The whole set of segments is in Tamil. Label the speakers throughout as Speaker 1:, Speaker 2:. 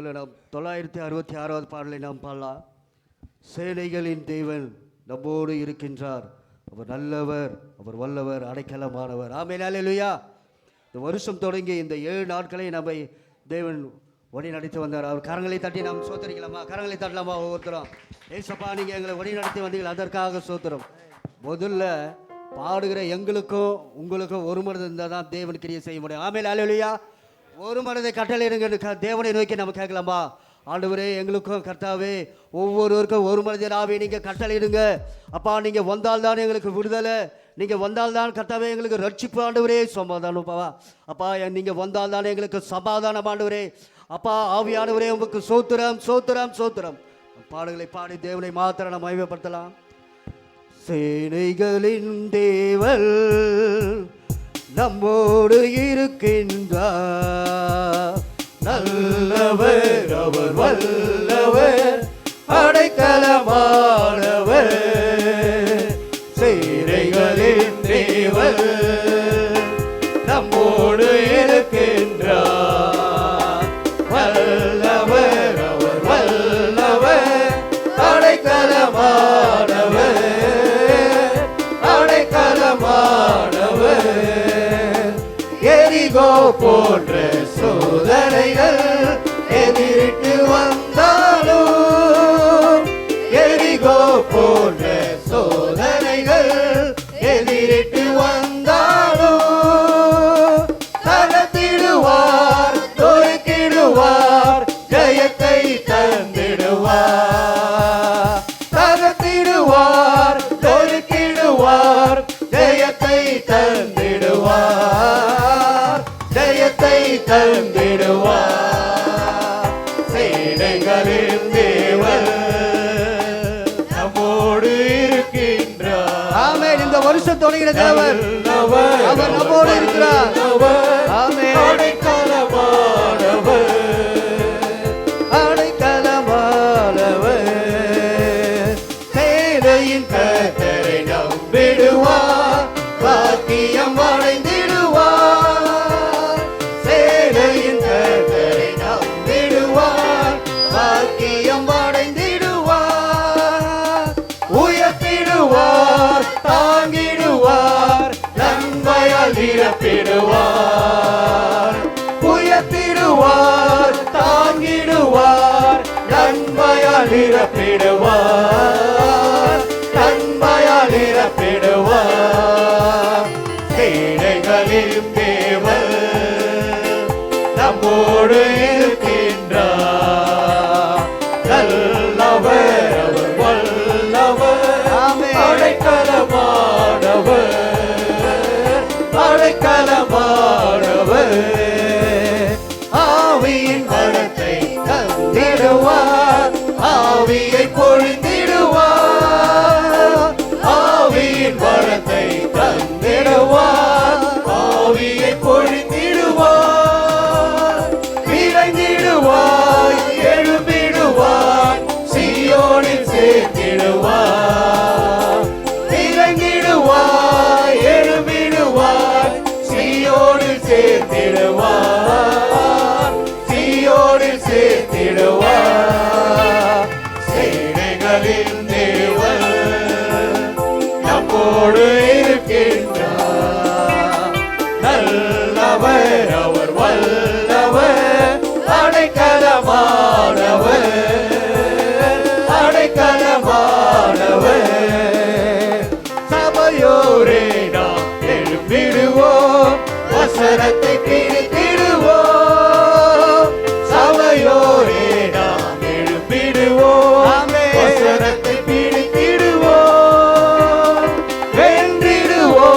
Speaker 1: முதல்ல நாம் 966வது பாடலை நாம் பாடலாம். சேனைகளின் தேவன் நம்மோடு இருக்கின்றார், அவர் நல்லவர், அவர் வல்லவர், அடைக்கலமானவர். ஆமென், அல்லேலூயா. இந்த வருஷம் தொடங்கி இந்த 7 நாட்களை நம்மை தேவன் வழி நடத்தி வந்தார். அவர் கரங்களை தட்டி நாம் சோத்தரிக்கலாமா? கரங்களை தட்டலாமா? ஒவ்வொருத்தரும் ஏசப்பா நீங்கள் எங்களை வழி நடத்தி வந்தீர்கள், அதற்காக சோத்திரம். முதல்ல பாடுகிற எங்களுக்கும் உங்களுக்கும் ஒரு மனது இருந்தால் தான் தேவன் கிரியை செய்ய முடியும். ஆமென், அல்லேலூயா. ஒரு மனதை கட்டளையிடுங்க. தேவனை நோக்கி நம்ம கேட்கலாமா? ஆண்டவரே, எங்களுக்கும் கர்த்தாவே ஒவ்வொருவருக்கும் ஒரு மனதினாவே நீங்கள் கட்டளையிடுங்க. அப்பா, நீங்கள் வந்தால்தான் எங்களுக்கு விடுதலை, நீங்கள் வந்தால்தான் கர்த்தாவே எங்களுக்கு ரட்சிப்பு. ஆண்டவரே, சமாதானம் அப்பா, நீங்கள் வந்தால்தான் எங்களுக்கு சமாதானம். ஆண்டவரே அப்பா, ஆவியானவரே, உங்களுக்கு சோத்திரம் சோத்திரம் சோத்திரம். பாடல்களை பாடி தேவனை மாத்திரம் நம்ம மகிமைப்படுத்தலாம். சேனைகளின் தேவன் நம்மோடு இருக்கின்றார், நல்லவர், அவர் வல்லவர், அடைக்கலமானவர். சேனைகளின் தேவன் நம்மோடு இருக்கின்றார், வல்லவர், அவர் வல்லவர், அடைக்கலமானவர், அடைக்கலமானவர். எரிகோ போன்ற சோதனைகள் எதிரிட்டு வந்தாலும், எரிகோ போன்ற சோதனைகள் எதிரிட்டு வந்தாலும், தகர்த்திடுவார், தொடுக்கிடுவார், ஜெயத்தை தந்திடுவார். தகர்த்திடுவார், தொடுக்கிடுவார், ஜெயத்தை தந்திடுவார், ஜெயத்தை தந்திடுவார். சேனைகளின் தேவன் நம்மோடு இருக்கின்றார். ஆமென். இந்த வருஷம் தொடங்கிற தேவன் அவர் நம்மோடு இருக்கிறார். ஆமென். அடைக்கலமானவர், அடைக்கலமானவர். சேனையின் கர்த்தரை நம்பிடுவார், பாக்கியம் அடைந்திடுவார். சேனையின் கர்த்தரை நம்பிடுவார், பாக்கியம் அடைந்திடுவார். உயர்த்திடுவார், தாங்கிடுவார், நன்மையால் நிரப்பிடுவார். உயர்த்திடுவார், தாங்கிடுவார், நன்மையால் நிரப்பிடுவார், நன்மையால் நிரப்பிடுவார். சேனைகளின் தேவன் நம்மோடு இருக்கின்றார், நல்லவர், அவர் வல்லவர், அடைக்கலமானவர், அடைக்கலமானவர். ஆவியின் வரத்தை தந்திடுவார், ஆவியை பொழிந்திடுவார். ஆவியின் வரத்தை தந்திடுவார், ஆவியை பொழிந்திடுவார். விரைந்திடுவாய், எழும்பிடுவார், சீயோனில் சேர்த்திடுவார். விரைந்திடுவாய், எழும்பிடுவார், சீயோனில் சேர்த்திடுவார், சீயோனில் சேர்த்திடுவார். சேனைகளின் தேவன் நம்மோடு இருக்கின்றார், நல்லவர், அவர் வல்லவர், அடைக்கலமானவர், அடைக்கலமானவர். சபையோரே நாம் எழும்பிடுவோம், வசனத்தை பிடித்திடுவோம். சபையோரே நாம் எழும்பிடுவோம், வசனத்தை பிடித்திடுவோம். வென்றிடுவோம்,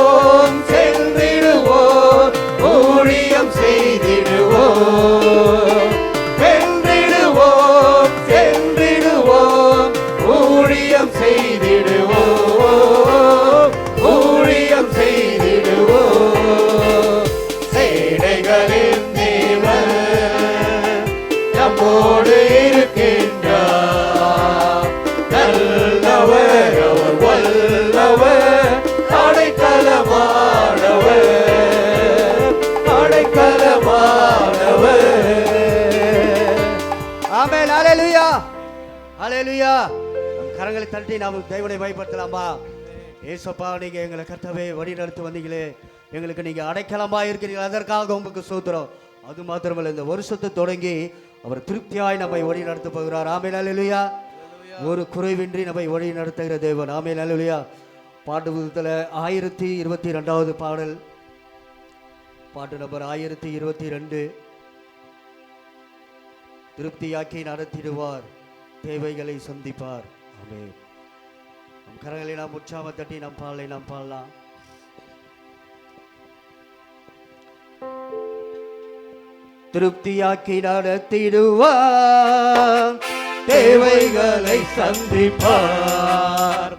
Speaker 1: ஹல்லேலூயா. நம் கரங்களை தட்டி நாம் தேவனை பயன்படுத்தலாமா? ஏசப்பா, நீங்க எங்களை கர்த்தாவே வழி நடத்தி வந்தீங்களே, எங்களுக்கு நீங்க அடைக்கலமா இருக்கிறீங்க, அதற்காக உங்களுக்கு ஸ்தோத்திரம். அது மாத்திரமல்ல, இந்த வருஷத்தை தொடங்கி அவர் திருப்தியாய் நம்மை வழி நடத்த போகிறார். ஆமென், ஹல்லேலூயா. ஒரு குறைவின்றி நம்மை வழி நடத்துகிற தேவன். ஆமென், ஹல்லேலூயா. பாட்டு புத்தகத்தில் 1022வது பாடல், பாட்டு நம்பர் 1022. திருப்தியாக்கி நடத்திடுவார், தேவைகளை சந்திப்பார். ஆமென். நம் கரங்களை நாம் உற்சாக தட்டி நம் பாடலை நாம் பாடலாம். திருப்தியாக்கி நடத்திடுவார், தேவைகளை சந்திப்பார்,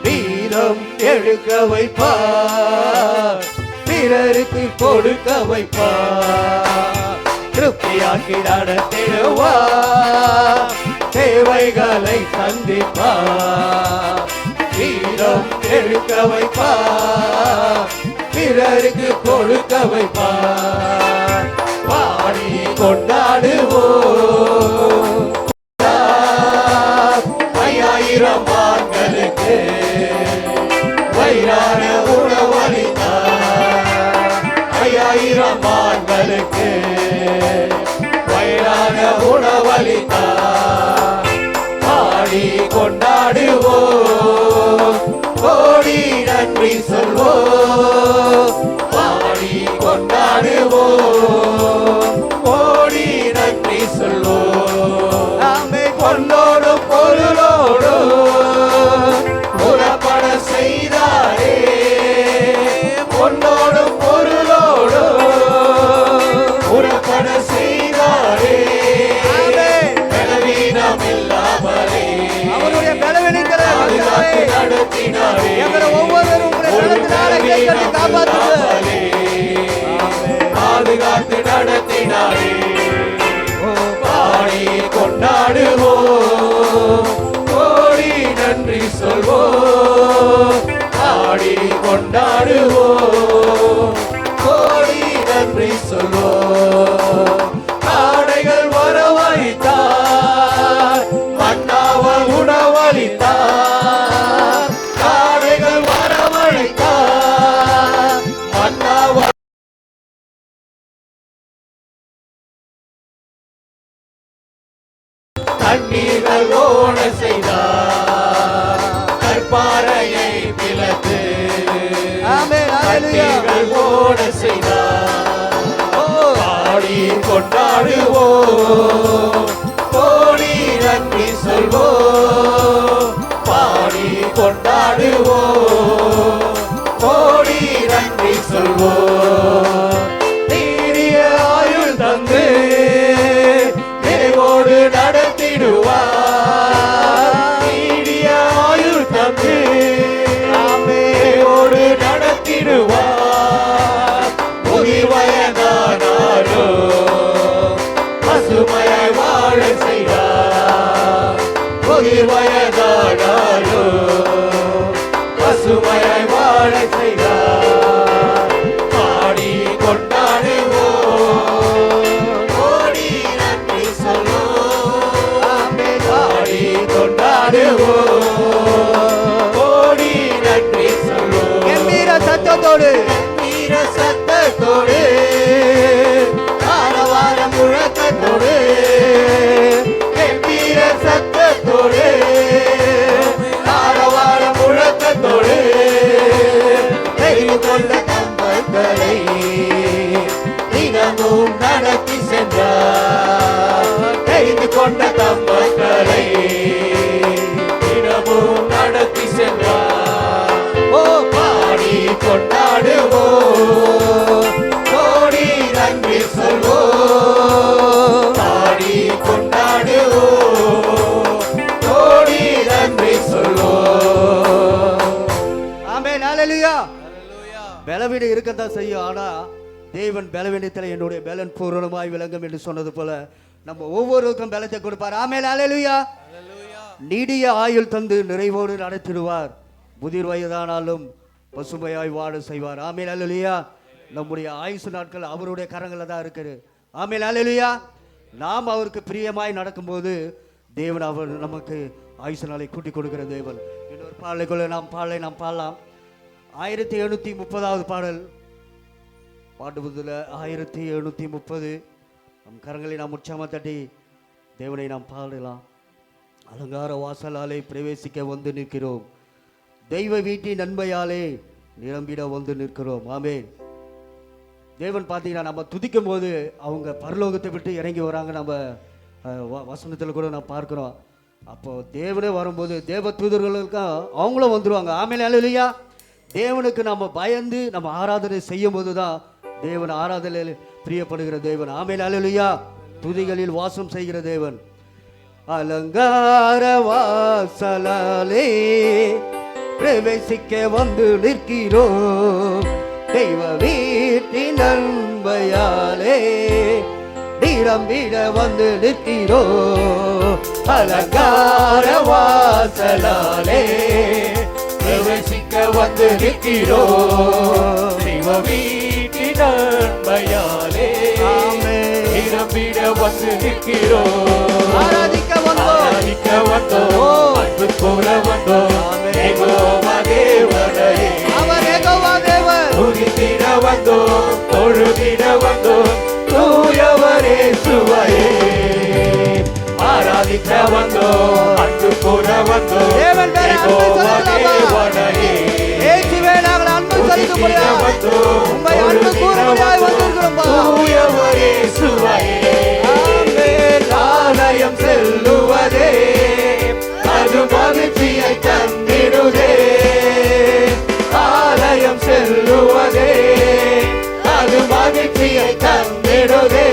Speaker 1: வீரம் எடுக்க வைப்பார், பிறருக்கு கொடுக்க வைப்பார். திருப்தியாக்கி நடத்திடுவார், தேவைகளை சந்திப்பார், வீரம் எடுக்க வைப்பார், பிறருக்கு கொடுக்க வைப்பார். பாடி கொண்டாடுவோம் 5000 ஆண்களுக்கு வயிறான உணவளித்தார். 5000 ஆண்களுக்கு வயிறான உணவளித்தார். பாடி கொண்டாடுவோம், கோடி நன்றி சொல்வோம். பாடி கொண்டாடுவோம், கோடி நன்றி சொல்வோம். நாமே பொன்னோடும் பொருளோடும் புறப்பட செய்தாரே, பொன்னோடும் பொருளோடும் புறப்பட செய்தாரே. பலவீனம் இல்லாமலே அவருடைய பலவீனங்களை நடத்தினாரே. எங்களை ஒவ்வொருவரும் பாதுகாத்து நடத்தினாரே. பாடி கொண்டாடுவோம், கோடி நன்றி சொல்வோம். பாடி கொண்டாடுவோம், கோடி நன்றி சொல்வோம். ஆடைகள் வரவழைத்தார், மன்னாவ உணவளித்தார். ஆடைகள் வரவழைத்தார், மன்னாவ தண்ணீர்கள் ஓட செய்தார், கற்பாறையை பிளந்து தண்ணீர்கள் ஓட செய்தார். பாடி கொண்டாடுவோம், கோடி நன்றி சொல்வோம். பாடி கொண்டாடுவோம், கோடி நன்றி சொல்வோம். நீடிய ஆயுள் தந்து நிறைவோடு நடத்திடுவார். நீடிய ஆயுள் தந்து நிறைவோடு நடத்திடுவார். முதிர் வயதானாரோ பசுமையாய் வாழ செய்வார். முதிர் வயதானாரோ பசுமையாய் வாழ செய்வார். பாடி கொண்டாடுவோம், கோடி நன்றி சொல்வோம். பாடி கொண்டாடுவோம், கோடி நன்றி சொல்வோம். கம்பீர சத்தத்தோடு, கம்பீர சத்தத்தோடு, ஆரவார முழக்கத்தோடு, கம்பீர சத்தத்தோடு, ஆரவார முழக்கத்தோடு தெரிந்து கொண்ட கம்பங்களை தினமும் நடத்தி சென்றார். தெரிந்து கொண்ட கம்பங்களை தினமும் நடத்தி சென்றார். ஓ, பாடி கொண்டாடுவோம், கோடி நன்றி சொல்வோம். பாடி கொண்டாடுவோம், கோடி நன்றி சொல்வோம். ஆமென், ஹல்லேலூயா. பலவீனம் இருக்கத்தான் செய்யும், ஆனா தேவன் பலவீனத்தில் என்னுடைய பலன் பூரணமாய் விளங்கும் என்று சொன்னது போல நம்ம ஒவ்வொருவருக்கும் பலத்தை கொடுப்பார். ஆமென், ஹல்லேலூயா. நீடிய ஆயுள் தந்து நிறைவோடு நடத்திடுவார். முதிர் வயதானாலும் பசுமையாய் வாழ செய்வார். ஆமென், ஹல்லேலூயா. நம்முடைய ஆயுசு நாட்கள் அவருடைய கரங்களில் தான் இருக்குது. ஆமென், ஹல்லேலூயா. நாம் அவருக்கு பிரியமாய் நடக்கும்போது தேவன் அவர் நமக்கு ஆயுச நாளை கூட்டி கொடுக்கிற தேவன். இன்னொரு பாடலைக்குள்ள நாம் பாடலாம். 1730 பாடல் பாடுவதில் 1730 நம் கரங்களை நாம் உற்சாகமாக தட்டி தேவனை நாம் பாடலாம். அலங்கார வாசலாலே பிரவேசிக்க வந்து நிற்கிறோம், தெய்வ வீட்டின் நன்மையாலே நிரம்பிட வந்து நிற்கிறோம். ஆமென். தேவன் பார்த்தீங்கன்னா நம்ம துதிக்கும் போது அவங்க பரலோகத்தை விட்டு இறங்கி வராங்க. நம்ம வசனத்தில் கூட நான் பார்க்குறோம். அப்போ தேவனே வரும்போது தேவ தூதர்களுக்கும் அவங்களும் வந்துடுவாங்க. ஆமென். அல்லேலூயா. தேவனுக்கு நம்ம பயந்து நம்ம ஆராதனை செய்யும் போது தான் தேவன் ஆராதனையில் பிரியப்படுகிற தேவன். ஆமென். அல்லேலூயா. துதிகளில் வாசம் செய்கிற தேவன். அலங்கார வாசலாலே பிரவேசிக்க வந்து நிற்கிறோம், தெய்வ வீட்டின் நன்மையாலே நிரம்பிட வந்து நிற்கிறோம். அலங்கார வாசலாலே பிரவேசிக்க வந்து நிற்கிறோம், தெய்வ வீட்டின் நன்மையாலே நிரம்பிட வந்து நிற்கிறோம். ஆராதிக்க வந்தோம், அன்பு கூற வந்தோம், யெகோவா தேவனே அவர் யெகோவா தேவன். துதித்திட வந்தோம், தொழுதிட வந்தோம், தூயவரே சுவையே. ஆராதிக்க வந்தோம், அன்பு கூற வந்தோம், யெகோவா தேவனே இயேசுவே நாங்கள் அன்பு செலுத்தும்படியாக வந்தோம், உம்மை அன்பு கூறும்படியாக வந்திருக்கிறோம். தூயவரே சுவையே. ஆலயம் செல்லுவதே அது மகிழ்ச்சியை தந்திடுதே, ஆலயம் செல்லுவதே அது மகிழ்ச்சியை தந்திடுதே.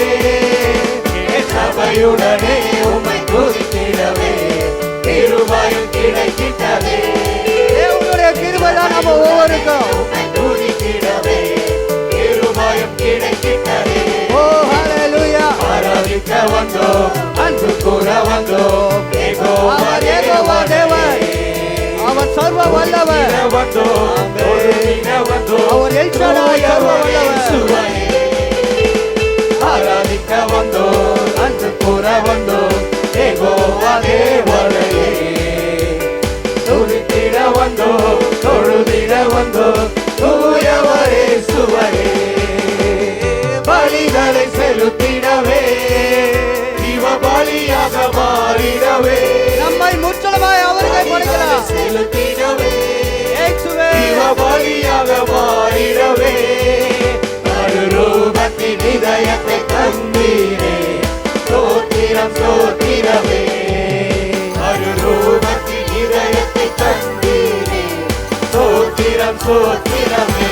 Speaker 1: சபையுடனே உம்மை துதித்திடவே கிருபையும் கிடைக்கிட்டதே. தேவனுடைய கிருபை தான் நம்ம ஒவ்வொருக்கும் உம்மை துதித்திடவே கிருபையும் கிடைக்கிட்டதே. ஓ ஹல்லேலூயா. ஆராதிக்க வந்தோம், அன்பு கூற வந்தோம், யெகோவா தேவன் அவர் சர்வ வல்லவர். அவர் எல் ஷடாய் சர்வ வல்லவர். ஆராதிக்க வந்தோம், அன்பு கூற வந்தோம், யெகோவா தேவனே துதித்திட வந்தோம், தொழுதிட வந்தோம், தூயவரே சுவையே. பலிகளை செலுத்திடவே ஜீவ பலியாக மாறிடவே நம்மை முற்றிலுமாய் அவர்களை பலிகளாக செலுத்திடவே ஜீவ பலியாக மாறிடவே மறுரூபத்தின் இதயத்தை தந்தீரே ஸ்தோத்திரம் ஸ்தோத்திரமே. மறுரூபத்தின் இதயத்தை தந்தீரே ஸ்தோத்திரம் ஸ்தோத்திரமே.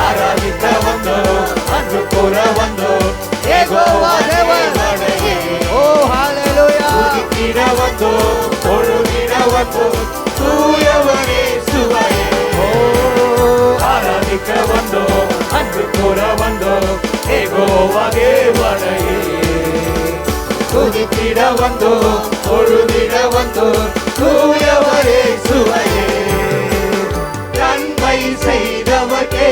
Speaker 1: ஆராதிக்க வந்தோம், அன்பு கூற வந்தோம், யெகோவா தேவனே ஓ ஹல்லேலூயா. துதித்திட வந்தோம், தொழுதிட வந்தோம், தூயவரே சுவையே. ஓ ஆராதிக்க வந்தோம், அன்பு கூற வந்தோம், யெகோவா தேவனே துதித்திட வந்தோம், தொழுதிட வந்தோம், தூயவரே சுவையே. நன்மை செய்தவர்க்கே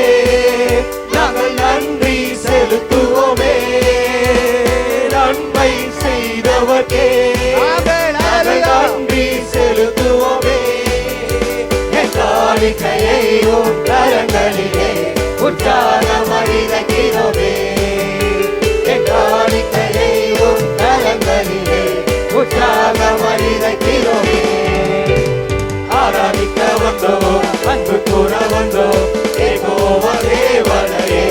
Speaker 1: நாங்கள் நன்றி செலுத்துவோமே, நன்மை செய்தவர்க்கே நாங்கள் நன்றி செலுத்துவோமே. என் காணிக்கையை உம் கரங்களிலே உற்சாகம் அறிகிறோமே, என் காணிக்கையை உம் கரங்களிலே உற்சாகம் அறிகிறோமே. ஆராதிக்க வந்தோம், அன்பு கூற வந்தோம், யெகோவா தேவனே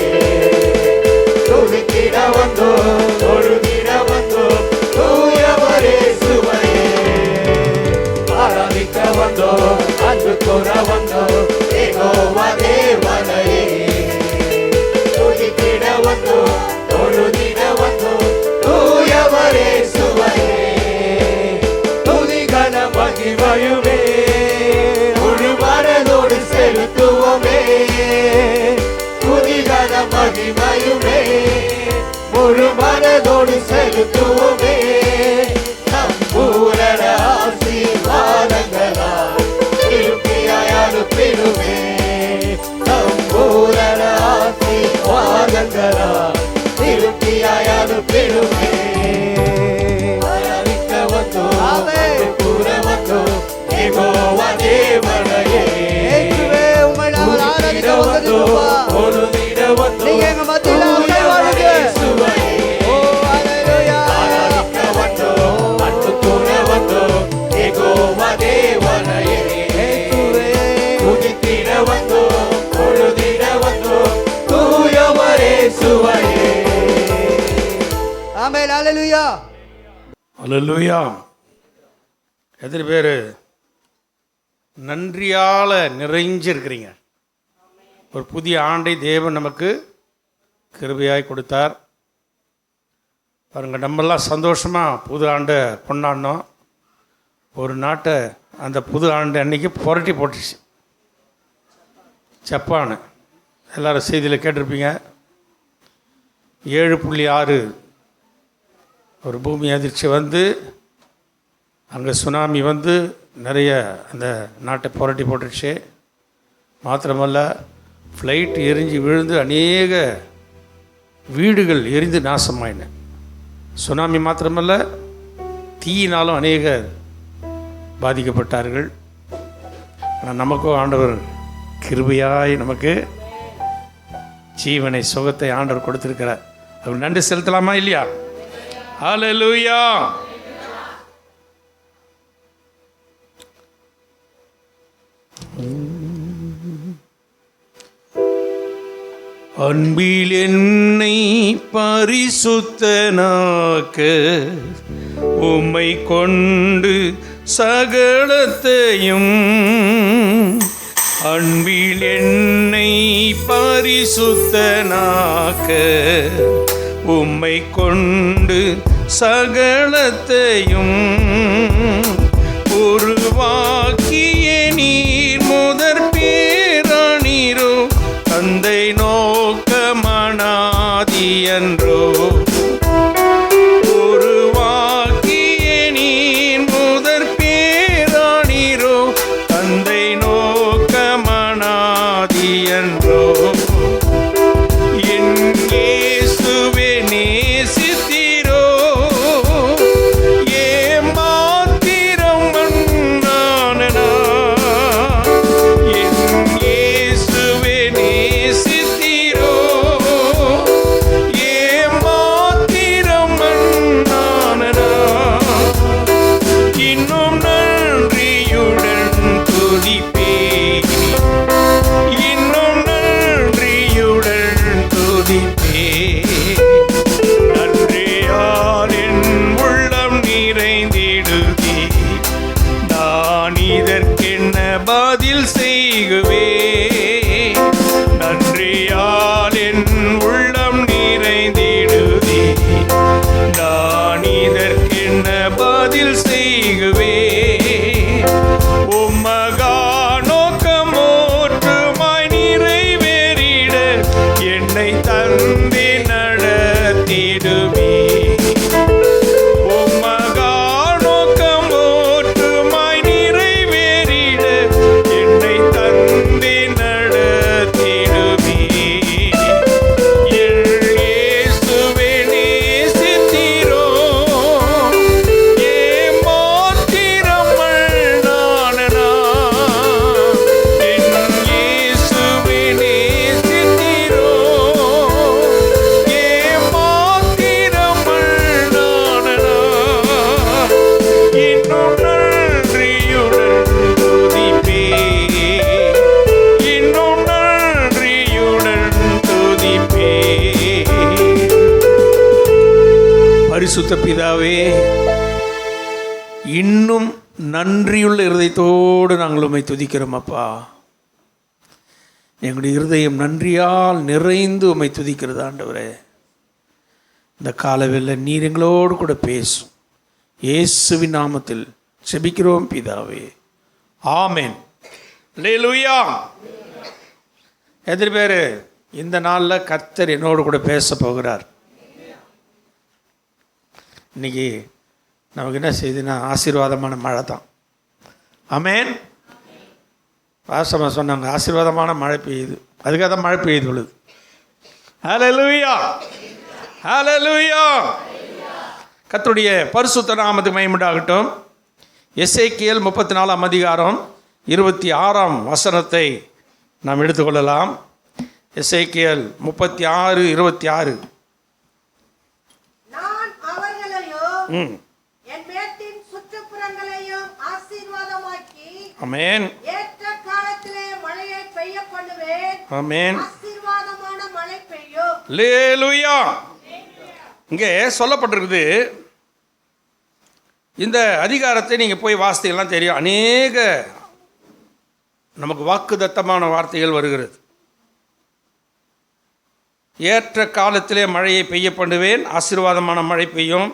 Speaker 1: துதித்திட வந்தோம், தொழுதிட வந்தோம், தூயவரே சுவையே. ஆராதிக்க வந்தோம், அன்பு கூற வந்தோம், யெகோவா தேவனே துதித்திட வந்தோம், தொழுதிட வந்தோம், தூயவரே சுவையே. துதிகன மகிமையுமே மனதோடு செலுத்துவோமே, துதிகன மகிமையுமே முழு மனதோடு செலுத்துவோமே. சம்பூரண ஆசீர்வாதங்களால் திருப்தியாய் அனுப்பிடுமே, சம்பூரண ஆசீர்வாதங்களால் திருப்தியாய் அனுப்பிடுமே. ஆராதிக்க
Speaker 2: அல்லேலூயா. எத்தனை பேர் நன்றியால் நிறைஞ்சிருக்கிறீங்க? ஒரு புதிய ஆண்டை தேவன் நமக்கு கிருபையாய் கொடுத்தார். பாருங்கள், நம்மெல்லாம் சந்தோஷமாக புது ஆண்டை கொண்டாடினோம். ஒரு நாட்டை அந்த புது ஆண்டு அன்றைக்கி புரட்டி போட்டுச்சு, ஜப்பான். எல்லோரும் செய்தியில் கேட்டிருப்பீங்க. 7.6 ஒரு பூமி அதிர்ச்சி வந்து அங்கே சுனாமி வந்து நிறைய அந்த நாட்டை புரட்டி போட்டுடுச்சு. மாத்திரமல்ல, ஃப்ளைட் எரிஞ்சு விழுந்து அநேக வீடுகள் எரிந்து நாசமாயின. சுனாமி மாத்திரமல்ல, தீயினாலும் அநேகர் பாதிக்கப்பட்டார்கள். ஆனால் நமக்கும் ஆண்டவர் கிருபையாய் நமக்கு ஜீவனை, சுகத்தை ஆண்டவர் கொடுத்திருக்கிறார். அவர் நன்றி செலுத்தலாமா இல்லையா? ஹல்லேலூயா. அன்பில் என்னை பரிசுத்தனாக்க உம்மை கொண்டு சகலத்தையும், அன்பில் என்னை பரிசுத்தனாக்க உம்மை கொண்டு சகலத்தையும் உருவாக்கிய நீர் முதற் பேரானீரோ, தந்தை நோக்க மனாதி என்றோ. உருவாக்கிய நீர் முதற் பேரானீரோ, தந்தை நோக்க மனாதி என்றோ. என் இயேசுவே நேசித்தீரோ, ஏமாத்திரம் மன்னானனா. என் இயேசுவே நேசித்தீரோ, ஏமாத்திரம் மன்னானனா. இன்னும் நன்றியுடன் துதிப்பேன், இன்னும் நன்றியுடன் துதிப்பேன். நன்றியால் என் உள்ளம் நிறைந்திடுதே, நான் இதற்கென்ன பதில் செய்குவேன். நன்றியால் என் உள்ளம் நிறைந்திடுதே, நான் இதற்கென்ன பதில் செய்குவேன். உம்மகா நோக்கம் ஒற்றுமாய் நிறைவேறிட என்னை தந்தி நடத்திடுமே. உம்மகா நோக்கம் ஒற்றுமாய் நிறைவேறிட என்னை தந்தி நடத்திடுமே. என் இயேசுவே நேசித்தீரோ, ஏமாத்திரம் மன்னானனா. என் இயேசுவே நேசித்தீரோ, ஏமாத்திரம் மன்னானனா. இன்னும் நன்றியுடன் துதிப்பேன், இன்னும் நன்றியுடன் துதிப்பேன். பரிசுத்த பிதாவே, இன்னும் நன்றியுள்ள இருதயத்தோடு நாங்கள் உம்மை துதிக்கிறோம் அப்பா. எங்களுடைய இருதயம் நன்றியால் நிறைந்து உம்மை துதிக்கிறது ஆண்டவரே. இந்த காலவெளியில் நீர் எங்களோடு கூட பேசும். இயேசுவின் நாமத்தில் செபிக்கிறோம் பிதாவே, ஆமென். அல்லேலூயா. எத்தனை பேர் இந்த நாளில் கர்த்தர் என்னோடு கூட பேச போகிறார்? இன்னைக்கு நமக்கு என்ன செய்யுதுன்னா ஆசீர்வாதமான மழை தான். ஆமென். வாசமாக சொன்னாங்க, ஆசீர்வாதமான மழை பெய்யுது. அதுக்காக தான் மழை பெய்யுது உள்ளது. ஹல்லேலூயா, ஹல்லேலூயா. கர்த்தருடைய பரிசுத்த நாமத்துக்கு மகிமை உண்டாகட்டும். எசேக்கியேல் 34ஆம் அதிகாரம் 26ஆம் வசனத்தை நாம் எடுத்துக்கொள்ளலாம். எசேக்கியேல் 36:26.
Speaker 3: நான் அவர்களையும் என் மேட்டின் சுற்றுப்புறங்களையும் ஆசீர்வாதமாக்கி,
Speaker 2: ஆமென்,
Speaker 3: ஏற்ற காலத்திலே மழையை பெய்ய பண்ணுவேன்.
Speaker 2: ஆமென்,
Speaker 3: ஆசீர்வாதமான மழை பெய்யும்.
Speaker 2: அல்லேலூயா. இங்கே சொல்லப்பட்டிருக்குது, இந்த அதிகாரத்தை நீங்கள் போய் வாசித்தீங்கன்னா தெரியும், அநேக நமக்கு வாக்குத்தத்தமான வார்த்தைகள் வருகிறது. ஏற்ற காலத்திலே மழையை பெய்ய பண்ணுவேன், ஆசீர்வாதமான மழை பெய்யும்.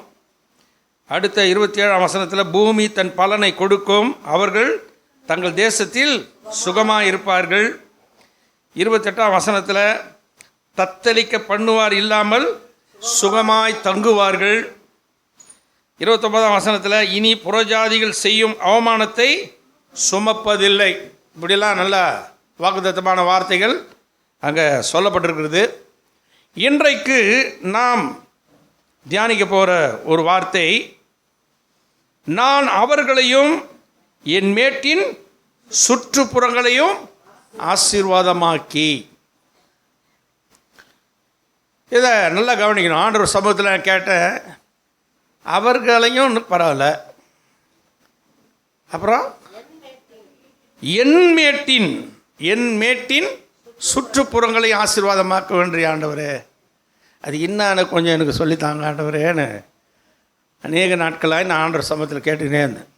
Speaker 2: அடுத்த 27ஆம் வசனத்தில் பூமி தன் பலனை கொடுக்கும், அவர்கள் தங்கள் தேசத்தில் சுகமாக இருப்பார்கள். 28ஆம் வசனத்தில் தத்தளிக்க பண்ணுவார் இல்லாமல் சுகமாய் தங்குவார்கள். 29ஆம் வசனத்தில் இனி புறஜாதிகள் செய்யும் அவமானத்தை சுமப்பதில்லை. இப்படிலாம் நல்ல வாக்குத்தத்தமான வார்த்தைகள் அங்கே சொல்லப்பட்டிருக்கிறது. இன்றைக்கு நாம் தியானிக்க போகிற ஒரு வார்த்தை, நான் அவர்களையும் என் மேட்டின் சுற்றுப்புறங்களையும் ஆசீர்வாதமாக்கி. இதை நல்லா கவனிக்கணும். ஆண்டவர் சமூகத்தில் நான் கேட்டேன், அவர்களையும் பரவாயில்ல, அப்புறம் என் மேட்டின் சுற்றுப்புறங்களை ஆசீர்வாதமாக்க வேண்டிய ஆண்டவரே, அது என்னன்னு கொஞ்சம் எனக்கு சொல்லித்தாங்க ஆண்டவரேன்னு அநேக நாட்களாக நான் ஆண்டவர் சமூகத்தில் கேட்டுக்கினே இருந்தேன்.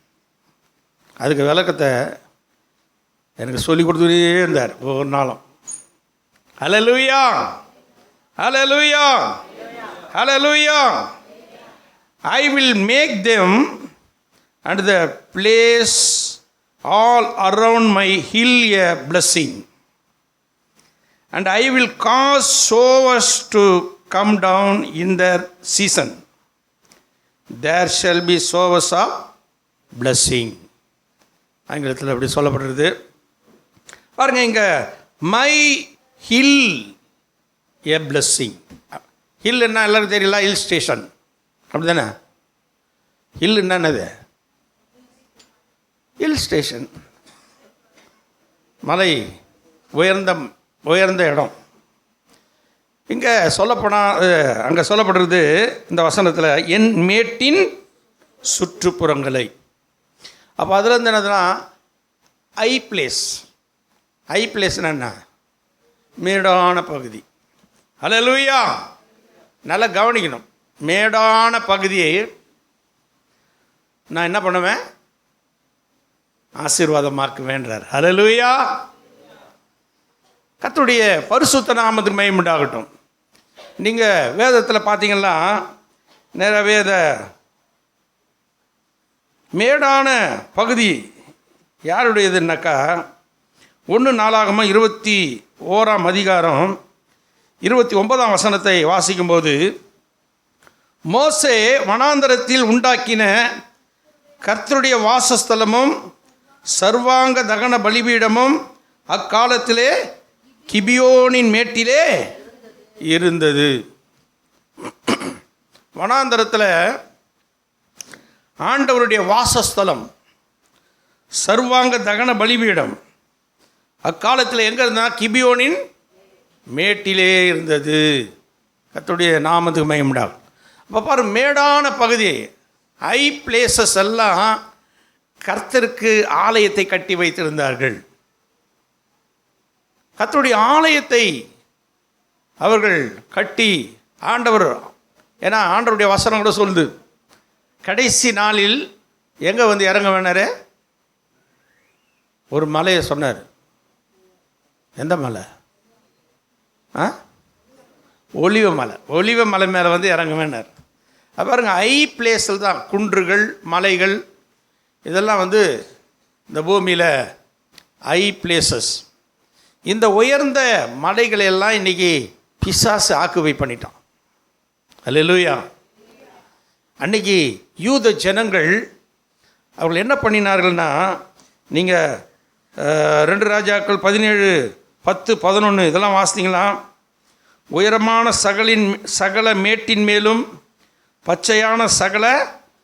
Speaker 2: அதுக்கு விளக்கத்தை எனக்கு சொல்லி கொடுத்துட்டே இருந்தார் ஒவ்வொரு நாளும். ஹல்லேலூயா, ஹல்லேலூயா, ஹல்லேலூயா. I will make them and the place all around my hill a blessing, and I will cause showers to come down in their season. There shall be showers of blessing. ஆங்கிலத்தில் அப்படி சொல்லப்படுறது பாருங்க. இங்கே my hill a blessing. Hill என்ன எல்லாருக்கும் தெரியல, ஹில் ஸ்டேஷன் அப்படி தானே. ஹில் என்னது? ஹில் ஸ்டேஷன், மலை, உயர்ந்த இடம். இங்கே அங்கே சொல்லப்படுறது இந்த வசனத்தில் என் மேட்டின் சுற்றுப்புறங்களை. அப்போ அதில் இருந்து என்னதுன்னா ஐ பிளேஸ்னா என்ன? மேடான பகுதி. ஹல்லேலூயா, நல்லா கவனிக்கணும். மேடான பகுதியை நான் என்ன பண்ணுவேன்? ஆசீர்வாதமாக்குவேன்றார். ஹல்லேலூயா. கர்த்தருடைய பரிசுத்த நாமத்துக்கு மகிமை உண்டாகட்டும். நீங்கள் வேதத்தில் பார்த்தீங்கன்னா நிறையவே மேடான பகுதி யாருடையதுன்னாக்கா 1 நாளாகமம் 21ஆம் அதிகாரம் 29ஆம் வசனத்தை வாசிக்கும்போது, மோசே வனாந்தரத்தில் உண்டாக்கின கர்த்தருடைய வாசஸ்தலமும் சர்வாங்க தகன பலிபீடமும் அக்காலத்திலே கிபியோனின் மேட்டிலே இருந்தது. வனாந்தரத்தில் ஆண்டவருடைய வாசஸ்தலம், சர்வாங்க தகன பலிபீடம் அக்காலத்தில் எங்கே இருந்தால் கிபியோனின் மேட்டிலே இருந்தது. கர்த்தருடைய நாமத்துக்கு மகிமை உண்டாகும். அப்போ பாரு, மேடான பகுதி, ஹை பிளேசஸ் எல்லாம் கர்த்தருக்கு ஆலயத்தை கட்டி வைத்திருந்தார்கள். கர்த்தருடைய ஆலயத்தை அவர்கள் கட்டி ஆண்டவர், ஏன்னா ஆண்டவருடைய வசனம் கூட சொல்லுது, கடைசி நாளில் எங்கே வந்து இறங்க வேணாரு? ஒரு மலையை சொன்னார். எந்த மலை? ஒலிவ மலை மேலே வந்து இறங்க வேணார். பாருங்க, ஹை பிளேஸில் தான் குன்றுகள், மலைகள், இதெல்லாம் வந்து இந்த பூமியில் ஹை பிளேசஸ். இந்த உயர்ந்த மலைகளெல்லாம் இன்றைக்கி பிசாசு ஆக்குபை பண்ணிட்டான். அல்லேலூயா. அன்றைக்கி யூத ஜனங்கள் அவர்கள் என்ன பண்ணினார்கள்னா, நீங்கள் 2 ராஜாக்கள் 17:10-11 இதெல்லாம் வாசித்தீங்களா? உயரமான சகல மேட்டின் மேலும் பச்சையான சகல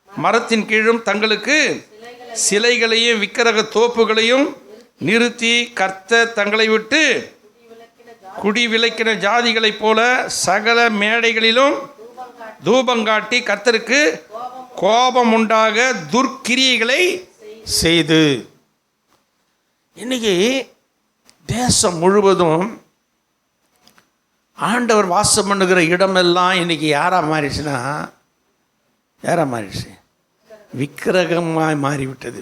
Speaker 2: மரத்தின் கீழும் தங்களுக்கு சிலைகளையும் விக்கிரக தோப்புகளையும் நிறுத்தி கர்த்தர் தங்களை விட்டு குடி விலக்கின ஜாதிகளைப் போல சகல மேடைகளிலும் தூபங்காட்டி கர்த்தருக்கு கோபம் உண்டாக துர்க்கிரியைகளை செய்து. இன்னைக்கு தேசம் முழுவதும் ஆண்டவர் வாசம் பண்ணுகிற இடமெல்லாம் இன்னைக்கு யாரா மாறிடுச்சுன்னா, விக்கிரகமாய் மாறிவிட்டது.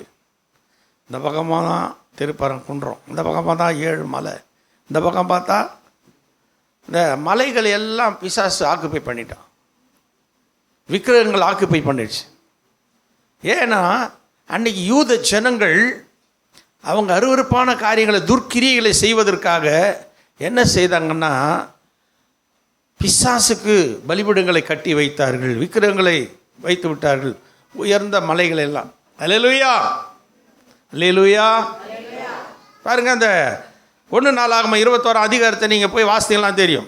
Speaker 2: இந்த பக்கமாக தான் திருப்பரங்குன்றம், இந்த பக்கமாக தான் 7 மலை, இந்த பக்கம் பார்த்தா இந்த மலைகள் எல்லாம் பிசாசு ஆக்குப்பை பண்ணிட்டான், விக்கிரகங்கள் ஆக்குப்பை பண்ணிடுச்சு. ஏன்னா அன்னைக்கு யூத ஜனங்கள் அவங்க அருவருப்பான காரியங்களை, துர்க்கிரியைகளை செய்வதற்காக என்ன செய்தாங்கன்னா, பிசாசுக்கு பலிபீடங்களை கட்டி வைத்தார்கள், விக்கிரகங்களை வைத்து விட்டார்கள், உயர்ந்த மலைகள் எல்லாம். அல்லேலூயா, அல்லேலூயா. பாருங்க, அந்த 1 நாளாகமம் 21 அதிகாரத்தை நீங்கள் போய் வாசித்தீங்கன்னா தெரியும்.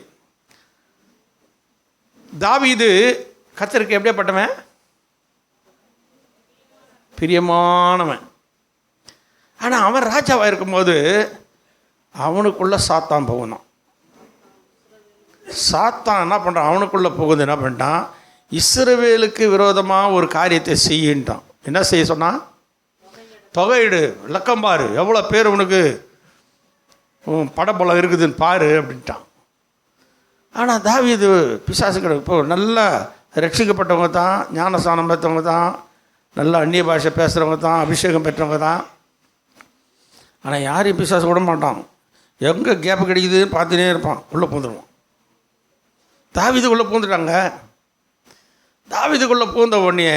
Speaker 2: தாவீது கர்த்தருக்கு எப்படிப்பட்டவன்? பிரியமானவன். ஆனால் அவன் ராஜாவாக இருக்கும்போது அவனுக்குள்ளே சாத்தான் போகணும். சாத்தான் என்ன பண்ணுறான்? அவனுக்குள்ளே போகுது என்ன பண்ணிட்டான்? இஸ்ரவேலுக்கு விரோதமாக ஒரு காரியத்தை செய்யின்ட்டான். என்ன செய்ய சொன்னான்? தொகையிடு, லக்கம் பாரு, எவ்வளோ பேர் உனக்கு படபலம் இருக்குதுன்னு பாரு அப்படின்ட்டான். ஆனால் தாவீது பிசாசுக்கிட்ட இப்போ நல்லா ரட்சிக்கப்பட்டவங்க தான், ஞானஸ்தானம் பெற்றவங்க தான், நல்லா அந்நிய பாஷை பேசுகிறவங்க தான், அபிஷேகம் பெற்றவங்க தான். ஆனால் யாரையும் பிசாசு விட மாட்டான். எங்கே கேப்பு கிடைக்குதுன்னு பார்த்துனே இருப்பான், உள்ளே பூந்துடுவான். தாவீதுக்குள்ளே பூந்துட்டாங்க. தாவீதுக்குள்ளே பூந்த உடனே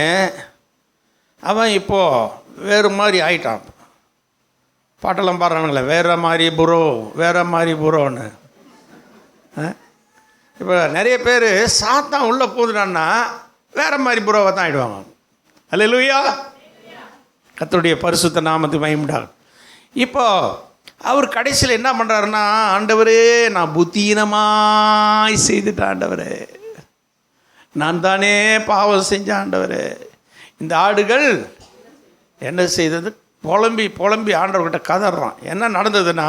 Speaker 2: அவன் இப்போது வேறு மாதிரி ஆயிட்டான். பாட்டெல்லாம் பாடுறானுங்களே, வேறு மாதிரி புரோ, வேறு மாதிரி புரோன்னு. இப்போ நிறைய பேர் சாத்தான் உள்ளே பூந்துட்டான்னா வேறு மாதிரி புரோவை தான் ஆகிடுவாங்க. அல்லேலூயா, கர்த்தருடைய பரிசுத்த நாமத்துக்கு மகிமையுண்டாகும். இப்போ அவர் கடைசியில் என்ன பண்ணுறாருன்னா, ஆண்டவரே நான் புத்தீனமாய் செய்துட்டேன் ஆண்டவரே, நான் தானே பாவம் செஞ்சேன் ஆண்டவரே, இந்த ஆடுகள் என்ன செய்தது? புலம்பி புலம்பி ஆண்டவர்கிட்ட கதறான். என்ன நடந்ததுன்னா,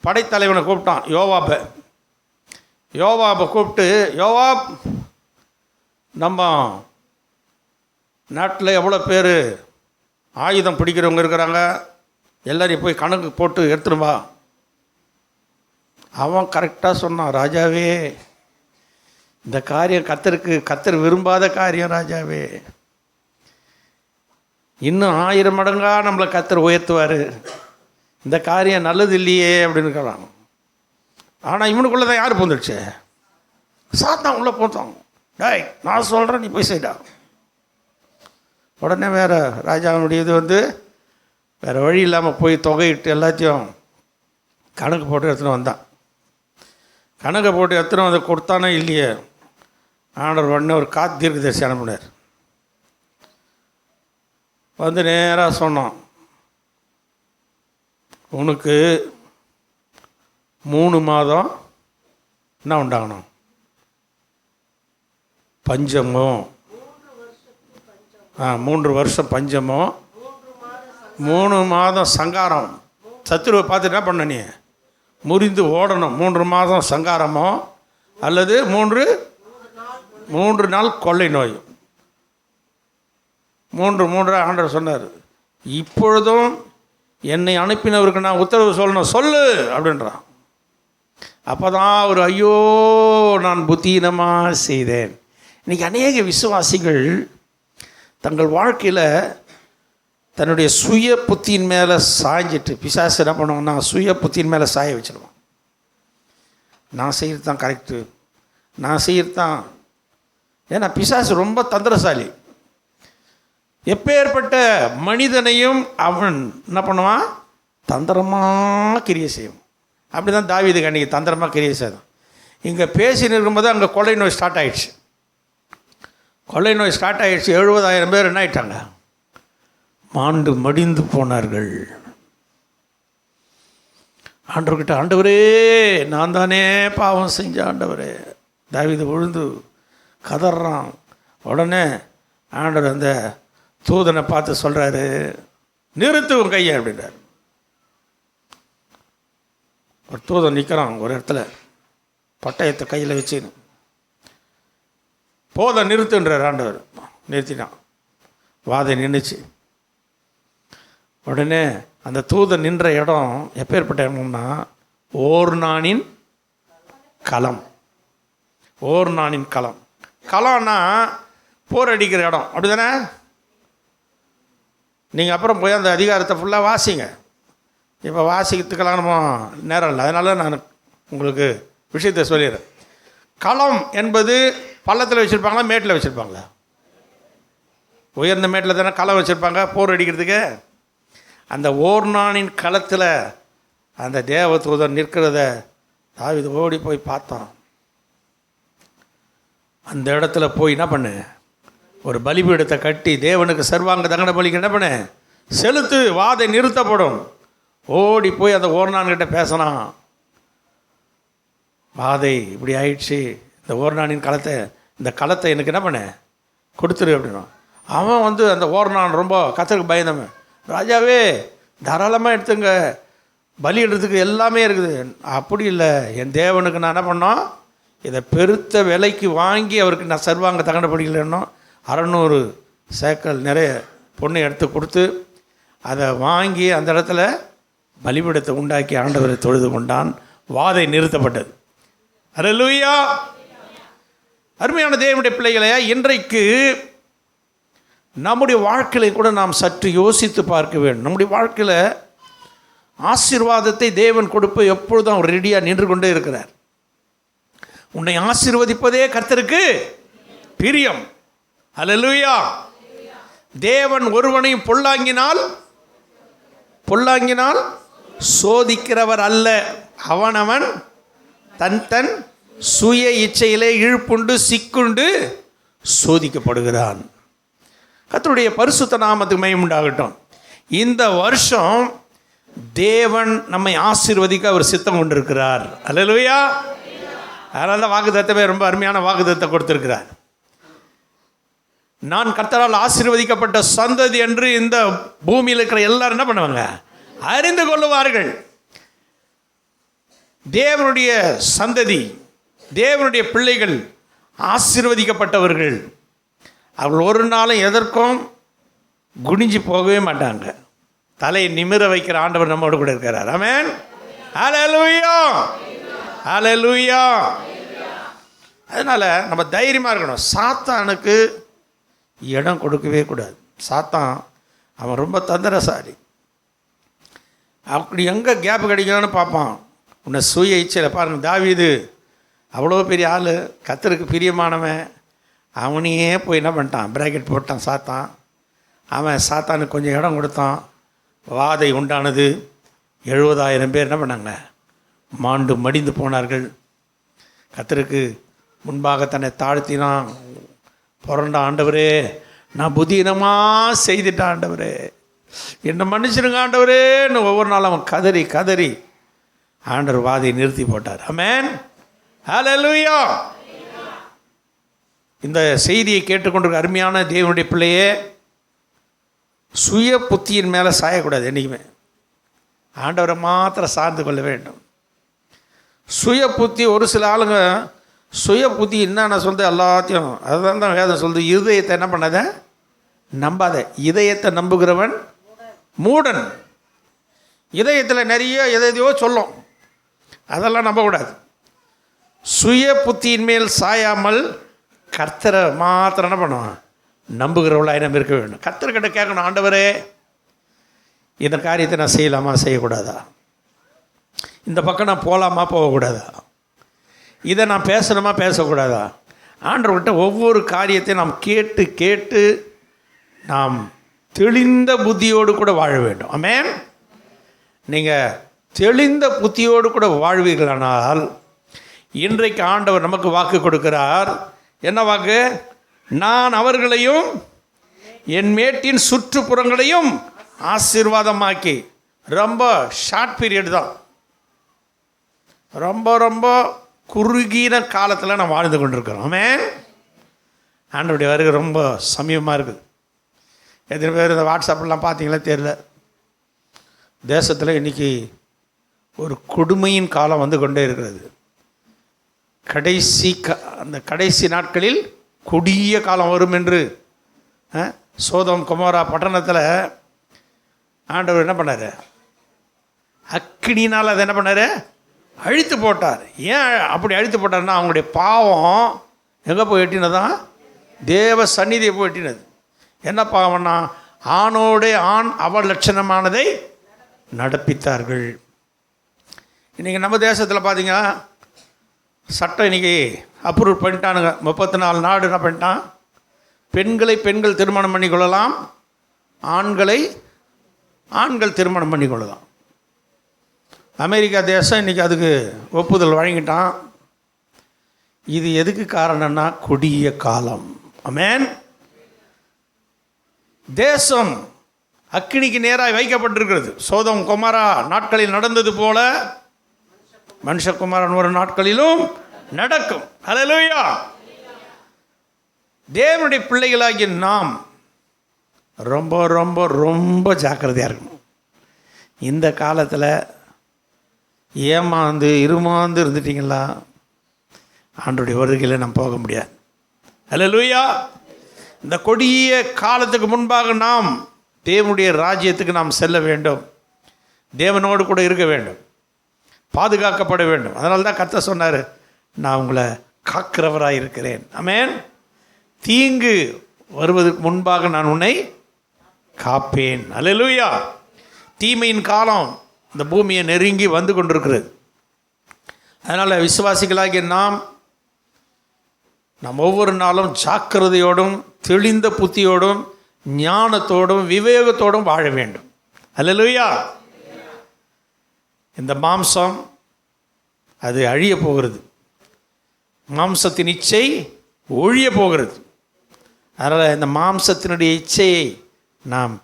Speaker 2: படைத்தலைவனை கூப்பிட்டான், யோவாபை கூப்பிட்டு, யோவாப், நம்ம நாட்டில் எவ்வளோ பேர் ஆயுதம் பிடிக்கிறவங்க இருக்கிறாங்க, எல்லாரையும் போய் கணக்கு போட்டு எடுத்துருவா. அவன் கரெக்டாக சொன்னான், ராஜாவே இந்த காரியம் கர்த்தர் விரும்பாத காரியம் ராஜாவே, இன்னும் 1000 மடங்காக நம்மளை கர்த்தர் உயர்த்துவார், இந்த காரியம் நல்லது இல்லையே அப்படின்னு இருக்கிறான். ஆனால் இவனுக்குள்ளே தான் யார் பூந்துடுச்சு? சாத்தான் உள்ளே பூந்தான். டேய் நான் சொல்கிறேன், நீ போய் செய்டா. உடனே வேறு ராஜாவுடைய இது வேறு வழி இல்லாமல் போய் தொகையிட்டு எல்லாத்தையும் கணக்கு போட்டு எடுத்துன்னு வந்தான். கணக்கை போட்டு எடுத்துன்னு வந்து கொடுத்தானே இல்லையே, ஆண்டவர் உடனே ஒரு தீர்க்கதரிசி அனுப்பினார். வந்து நேராக சொன்னான், உனக்கு 3 மாதம் என்ன உண்டாகணும்? பஞ்சமோ, 3 வருஷம் பஞ்சமோ, 3 மாதம் சங்காரம். சத்துருவை பார்த்து என்ன பண்ண? நீ முறிந்து ஓடணும். 3 மாதம் சங்காரமோ அல்லது 3 நாள் கொள்ளை நோய். 3 ஆண்டவர் சொன்னார், இப்பொழுதும் என்னை அனுப்பினவருக்கு நான் உத்தரவு சொல்லணும், சொல்லு அப்படின்றான். அப்போ தான் ஒரு ஐயோ நான் புத்தீனமாக செய்தேன். இன்றைக்கி அநேக விசுவாசிகள் தங்கள் வாழ்க்கையில் தன்னுடைய சுய புத்தியின் மேலே சாய்ஞ்சிட்டு, பிசாசு என்ன பண்ணுவாங்கன்னா சுய புத்தியின் மேலே சாய வச்சிடுவான். நான் செய்கிறது தான் கரெக்டு, நான் செய்கிறது தான். ஏன்னா பிசாசு ரொம்ப தந்திரசாலி. எப்பேற்பட்ட மனிதனையும் அவன் என்ன பண்ணுவான்? தந்திரமாக கிரியை செய்வான். அப்படி தான் தாவீதுக்கு அன்றைக்கி தந்திரமாக கிரியை செய்தான். இங்கே பேசின்னு இருக்கும்போது அங்கே கொள்ளை நோய் ஸ்டார்ட் ஆகிடுச்சு. கொள்ளை நோய் ஸ்டார்ட் ஆகிடுச்சு. 70,000 பேர் என்ன ஆகிட்டாங்க? மாண்டு மடிந்து போனார்கள். ஆண்டவர்கிட்ட, ஆண்டவரே நான் தானே பாவம் செஞ்ச ஆண்டவரே, தாவீது விழுந்து கதறான். உடனே ஆண்டவர் அந்த தூதனை பார்த்து சொல்கிறாரு, நிறுத்து உன் கையை அப்படின்றார். ஒரு தூதன் நிற்கிறான் ஒரு இடத்துல, பட்டயத்தை கையில் வச்சுன்னு, போதை நிறுத்துன்றார் ஆண்டவர். நிறுத்தினான், வாதை நின்றுச்சு. உடனே அந்த தூதன் நின்ற இடம் எப்பேற்பட்ட இடம்னா ஓர்னானின் களம். ஓர்னானின் களம். களம்னா போர் அடிக்கிற இடம், அப்படி தானே? நீங்கள் அப்புறம் போய் அந்த அதிகாரத்தை ஃபுல்லாக வாசிங்க. இப்போ வாசிக்கிறதுக்கெல்லாம் நம்ம நேரம் இல்லை, அதனால நான் உங்களுக்கு விஷயத்தை சொல்லிடுறேன். களம் என்பது பள்ளத்தில் வச்சுருப்பாங்களா, மேட்டில் வச்சுருப்பாங்களா? உயர்ந்த மேட்டில் தானே களம் வச்சுருப்பாங்க போர் அடிக்கிறதுக்கு. அந்த ஓர்னானின் களத்தில் அந்த தேவதூதர் நிற்கிறத தாவீது ஓடி போய் பார்த்தான். அந்த இடத்துல போய் என்ன பண்ணு, ஒரு பலிபீடத்தை கட்டி தேவனுக்கு சர்வாங்க தகன பலிக்கு என்ன பண்ணு, செலுத்து, வாதை நிறுத்தப்படும். ஓடி போய் அந்த ஓர்னான்கிட்ட பேசினான். வாதை இப்படி ஆயிடுச்சு, இந்த ஓர்னானின் களத்தை, இந்த களத்தை எனக்கு என்ன பண்ண கொடுத்துரு அப்படின்னா. அவன் வந்து அந்த ஓர்னான் ரொம்ப கத்தருக்கு பயந்தவன். ராஜாவே தாராளமாக எடுத்துங்க, பலியிடுறதுக்கு எல்லாமே இருக்குது. அப்படி இல்லை, என் தேவனுக்கு நான் என்ன பண்ணோம், இதை பெருத்த விலைக்கு வாங்கி அவருக்கு நான் சர்வாங்க தகன படிக்கலன்னோ 600 சேக்கல் நிறைய பொண்ணை எடுத்து கொடுத்து அதை வாங்கி அந்த இடத்துல பலிபீடத்தை உண்டாக்கி ஆண்டவரை தொழுது கொண்டான். வாதை நிறுத்தப்பட்டது. அல்லேலூயா. அருமையான தேவனுடைய பிள்ளைகளே, இன்றைக்கு நம்முடைய வாழ்க்கையை கூட நாம் சற்று யோசித்து பார்க்க வேண்டும். நம்முடைய வாழ்க்கையில் ஆசீர்வாதத்தை தேவன் கொடுப்ப எப்பொழுதும் அவர் ரெடியாக நின்று கொண்டே இருக்கிறார். உன்னை ஆசீர்வதிப்பதே கர்த்தருக்கு பிரியம். அல்லேலூயா. தேவன் ஒருவனையும் பொல்லாங்கினால் சோதிக்கிறவர் அல்ல, அவனவன் தன் தன் சுய இச்சையிலே இழுப்புண்டு சிக்குண்டு சோதிக்கப்படுகிறான். கர்த்தருடைய பரிசுத்த நாமத்துக்கு மகிமை உண்டாகட்டும். இந்த வருஷம் தேவன் நம்மை ஆசீர்வதிக்க அவர் சித்தம் கொண்டிருக்கிறார். அல்லேலூயா. அதனால தான் வாக்குத்தத்தமே ரொம்ப அருமையான வாக்குத்தத்தை கொடுத்திருக்கிறார். நான் கர்த்தரால் ஆசீர்வதிக்கப்பட்ட சந்ததி என்று இந்த பூமியில் இருக்கிற எல்லாரும் என்ன பண்ணுவாங்க, அறிந்து கொள்ளுவார்கள். தேவனுடைய சந்ததி, தேவனுடைய பிள்ளைகள் ஆசீர்வதிக்கப்பட்டவர்கள். அவர்கள் ஒரு நாளும் எதற்கும் குனிஞ்சு போகவே மாட்டாங்க. தலையை நிமிர வைக்கிற ஆண்டவர் நம்மோடு கூட இருக்கிறார். ஆமென். ஹல்லேலூயா, ஹல்லேலூயா. அதனால் நம்ம தைரியமாக இருக்கணும். சாத்தானுக்கு இடம் கொடுக்கவே கூடாது. சாத்தான் அவன் ரொம்ப தந்திரசாலி. அப்படி எங்கே கேப் கிடைக்கலான்னு பார்ப்பான். உன்னை சுய இச்சையில் பாருங்கள், தாவீது அவ்வளோ பெரிய ஆள், கர்த்தருக்கு பிரியமானவன், அவனையே போய் என்ன பண்ணிட்டான், பிராக்கெட் போட்டான் சாத்தான். அவன் சாத்தானுக்கு கொஞ்சம் இடம் கொடுத்தான். வாதை உண்டானது. 70,000 பேர் என்ன பண்ணாங்க, மாண்டு மடிந்து போனார்கள். கர்த்தருக்கு முன்பாக தன்னை தாழ்த்தினான். புரண்ட ஆண்டவரே, நான் புதீனமாக செய்துட்டான் ஆண்டவரே, என்னை மன்னிச்சிருங்க ஆண்டவரேன்னு ஒவ்வொரு நாளும் அவன் கதறி கதறி ஆண்டவர் வாதையை நிறுத்தி போட்டார். ஆமென். ஹல்லேலூயா. இந்த செய்தியை கேட்டுக்கொண்டிருக்க அருமையான தேவனுடைய பிள்ளையே, சுய புத்தியின் மேலே சாயக்கூடாது. என்றைக்குமே ஆண்டவரை மாத்திரம் சார்ந்து கொள்ள வேண்டும். சுய புத்தி, ஒரு சில ஆளுங்க சுய புத்தி என்னென்ன சொல்லுது எல்லாத்தையும், அதுதான் தான் வேதம் சொல்லுது, இருதயத்தை என்ன பண்ணாத, நம்பாத. இதயத்தை நம்புகிறவன் மூடன். இதயத்தில் நிறைய எதையோ சொல்லும், அதெல்லாம் நம்பக்கூடாது. சுய புத்தியின் மேல் சாயாமல் கர்த்தரை மாத்திரம் என்ன பண்ணுவான், நம்புகிறவளாக நம்ம இருக்க வேண்டும். கர்த்தர்கிட்ட கேட்கணும், ஆண்டவரே இந்த காரியத்தை நான் செய்யலாமா செய்யக்கூடாதா, இந்த பக்கம் நான் போகலாமா போகக்கூடாதா, இதை நான் பேசணுமா பேசக்கூடாதா. ஆண்டவர்கிட்ட ஒவ்வொரு காரியத்தையும் நாம் கேட்டு கேட்டு நாம் தெளிந்த புத்தியோடு கூட வாழ வேண்டும். ஆமென். நீங்கள் தெளிந்த புத்தியோடு கூட வாழ்வீர்களானால், இன்றைக்கு ஆண்டவர் நமக்கு வாக்கு கொடுக்கிறார். என்ன வாக்கு? நான் அவர்களையும் என் மேட்டின் சுற்றுப்புறங்களையும் ஆசீர்வாதமாக்கி. ரொம்ப ஷார்ட் பீரியட் தான், ரொம்ப ரொம்ப குறுகின காலத்தில் நம்ம வாழ்ந்து கொண்டிருக்கிறோம். ஆமென். ஆண்டவருடைய வருகை ரொம்ப சமீபமாக இருக்குது. எத்தனை பேர் இந்த வாட்ஸ்அப்லாம் பார்த்தீங்களா தெரியல. தேசத்தில் இன்றைக்கி ஒரு கொடுமையின் காலம் வந்து கொண்டே இருக்கிறது. அந்த கடைசி நாட்களில் கொடிய காலம் வரும் என்று சோதோம் கொமோரா பட்டணத்தில் ஆண்டவர் என்ன பண்ணார், அக்கினினால் அதை என்ன பண்ணார், அழித்து போட்டார். ஏன் அப்படி அழித்து போட்டார்னா, அவங்களுடைய பாவம் எங்கே போய் எட்டினதான், தேவ சந்நிதியை போய் எட்டினது. என்ன பாவம்னா, ஆணோடே ஆண் அவலட்சணமானதை நடப்பித்தார்கள். இன்றைக்கி நம்ம தேசத்தில் பார்த்தீங்கன்னா சட்டம் இன்றைக்கி அப்ரூவ் பண்ணிட்டானுங்க. 34 நாடு என்ன பண்ணிட்டான், பெண்களை பெண்கள் திருமணம் பண்ணிக்கொள்ளலாம், ஆண்களை ஆண்கள் திருமணம் பண்ணிக்கொள்ளலாம். அமெரிக்கா தேசம் இன்றைக்கி அதுக்கு ஒப்புதல் வழங்கிட்டான். இது எதுக்கு காரணம்னா கொடிய காலம். ஆமென். தேசம் அக்கினிக்கு நேராக வைக்கப்பட்டிருக்கிறது. சோதம் கொமாரா நாட்களில் நடந்தது போல மனுஷகுமாரன் ஒரு நாட்களிலும் நடக்கும். ஹல்லேலூயா. தேவனுடைய பிள்ளைகளாகிய நாம் ரொம்ப ரொம்ப ரொம்ப ஜாக்கிரதையாக இருக்கணும். இந்த காலத்தில் ஏமாந்து இருமாந்து இருந்துட்டீங்களா, ஆண்டவருடைய வருகையில் நம்ம போக முடியாது. ஹல்லேலூயா. இந்த கொடிய காலத்துக்கு முன்பாக நாம் தேவனுடைய ராஜ்யத்துக்கு நாம் செல்ல வேண்டும். தேவனோடு கூட இருக்க வேண்டும், பாதுகாக்கப்பட வேண்டும். அதனால தான் கர்த்தர் சொன்னார், நான் உங்களை காக்கிறவராக இருக்கிறேன். ஆமென். தீங்கு வருவதற்கு முன்பாக நான் உன்னை காப்பேன். ஹல்லேலூயா. தீமையின் காலம் இந்த பூமியை நெருங்கி வந்து கொண்டிருக்கிறது. அதனால் விசுவாசிகளாகிய நாம் ஒவ்வொரு நாளும் ஜாக்கிரதையோடும் தெளிந்த புத்தியோடும் ஞானத்தோடும் விவேகத்தோடும் வாழ வேண்டும். ஹல்லேலூயா. இந்த மாம்சம் அது அழிய போகிறது, மாம்சத்தின் இச்சை ஒழிய போகிறது. அதனால் இந்த மாம்சத்தினுடைய இச்சையை நாம்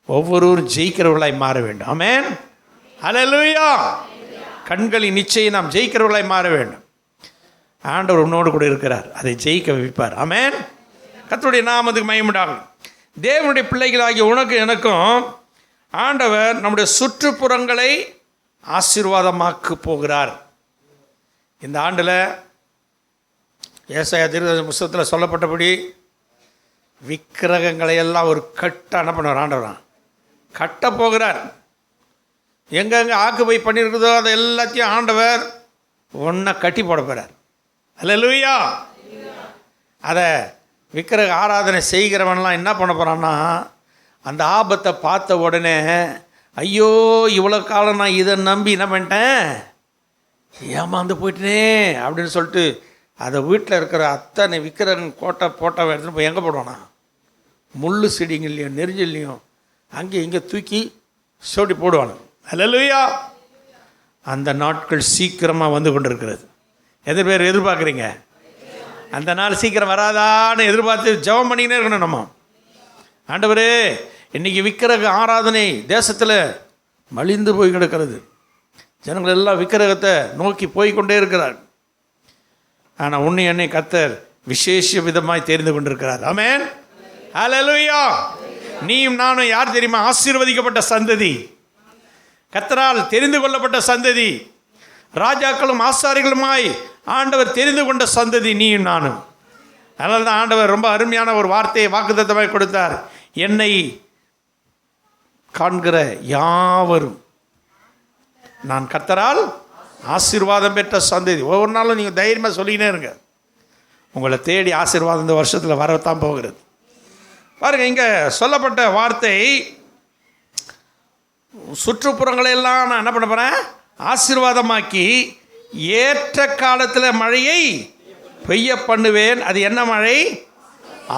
Speaker 2: ஒவ்வொருவரும் ஜெயிக்கிறவர்களாய் மாற வேண்டும். ஆமென். ஹல்லேலூயா. கண்களின் இச்சையை நாம் ஜெயிக்கிறவர்களாய் மாற வேண்டும். ஆண்டவர் உன்னோடு கூட இருக்கிறார், அதை ஜெயிக்க வைப்பார். ஆமென். கர்த்தருடைய நாமத்துக்கு மகிமையுண்டாகும். தேவனுடைய பிள்ளைகளாகிய உனக்கு எனக்கும் ஆண்டவர் நம்முடைய சுற்றுப்புறங்களை ஆசீர்வாதமாக்க போகிறார். இந்த ஆண்டில் ஏசாயா தீர்க்கதரிசன புத்தகத்தில் சொல்லப்பட்டபடி விக்கிரகங்களை எல்லாம் ஒரு என்ன பண்ணுவார், ஆண்டவர் கட்ட போகிறார். எங்கெங்கே ஆக்குபை பண்ணியிருக்கிறதோ அதை எல்லாத்தையும் ஆண்டவர் ஒன்றா கட்டி போட போகிறார். ஹல்லேலூயா. அதை விக்கிரக ஆராதனை செய்கிறவன்லாம் என்ன பண்ண போகிறான்னா, அந்த ஆபத்தை பார்த்த உடனே ஐயோ இவ்வளோ காலம் நான் இதை நம்பி என்ன பண்ணிட்டேன், ஏமாந்து போயிட்டேனே அப்படின்னு சொல்லிட்டு அதை வீட்டில் இருக்கிற அத்தனை விக்கிரகம் போட்டோவை எடுத்துகிட்டு போய் எங்கே போடுவானா, முள் செடிங்கள்லையும் நெரிஞ்சல்லையும் அங்கே இங்கே தூக்கி சோடி போடுவானு. ஹல்லேலூயா. அந்த நாட்கள் சீக்கிரமாக வந்து கொண்டு இருக்கிறது. எத்தனை பேர் எதிர்பார்க்குறீங்க? அந்த நாள் சீக்கிரம் வராதான்னு எதிர்பார்த்து ஜெபம் பண்ணிக்கினே இருக்கணும். நம்ம ஆண்டவரே, இன்றைக்கி விக்கிரக ஆராதனை தேசத்தில் மலிந்து போய் கிடக்கிறது. ஜனங்கள் எல்லாம் விக்கிரகத்தை நோக்கி போய்கொண்டே இருக்கிறார். ஆனால் உன்னை என்னை கர்த்தர் விசேஷ விதமாய் தெரிந்து கொண்டிருக்கிறார். ஆமென். ஹல்லேலூயா. நீயும் நானும் யார் தெரியுமா? ஆசீர்வதிக்கப்பட்ட சந்ததி, கர்த்தரால் தெரிந்து கொள்ளப்பட்ட சந்ததி, ராஜாக்களும் ஆசாரிகளுமாய் ஆண்டவர் தெரிந்து கொண்ட சந்ததி நீயும் நானும். அதனால தான் ஆண்டவர் ரொம்ப அருமையான ஒரு வார்த்தையை வாக்குத்தத்தமாய் கொடுத்தார். என்னை காண்கிற யாவரும் நான் கர்த்தரால் ஆசீர்வாதம் பெற்ற சந்ததி. ஒவ்வொரு நாளும் நீங்கள் தைரியமாக சொல்லிக்கினே இருங்க. உங்களை தேடி ஆசீர்வாதம் இந்த வருஷத்தில் வரத்தான் போகிறது. பாருங்கள், இங்கே சொல்லப்பட்ட வார்த்தை சுற்றுப்புறங்களை எல்லாம் நான் என்ன பண்ண போகிறேன், ஆசீர்வாதமாக்கி ஏற்ற காலத்தில் மழையை பெய்ய பண்ணுவேன். அது என்ன மழை?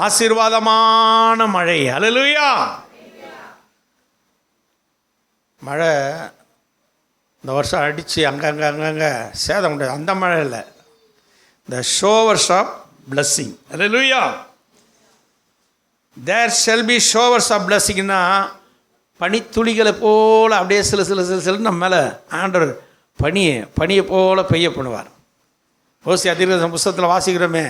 Speaker 2: ஆசீர்வாதமான மழை. ஹல்லேலூயா. மழை இந்த வருஷம் அடித்து அங்கங்கே சேதம் உண்டு. அந்த மழை இல்லை, the showers of blessing. Hallelujah. There shall be showers of பிளஸ்ஸிங்னா பனித்துளிகளை போல் அப்படியே சில சில சில சில நம்ம மேலே ஆண்டவர் பனியை போல் பெய்ய பண்ணுவார். ஓசியா தீர்க்கதரிசன புத்தகத்தில் வாசிக்கிறோமே,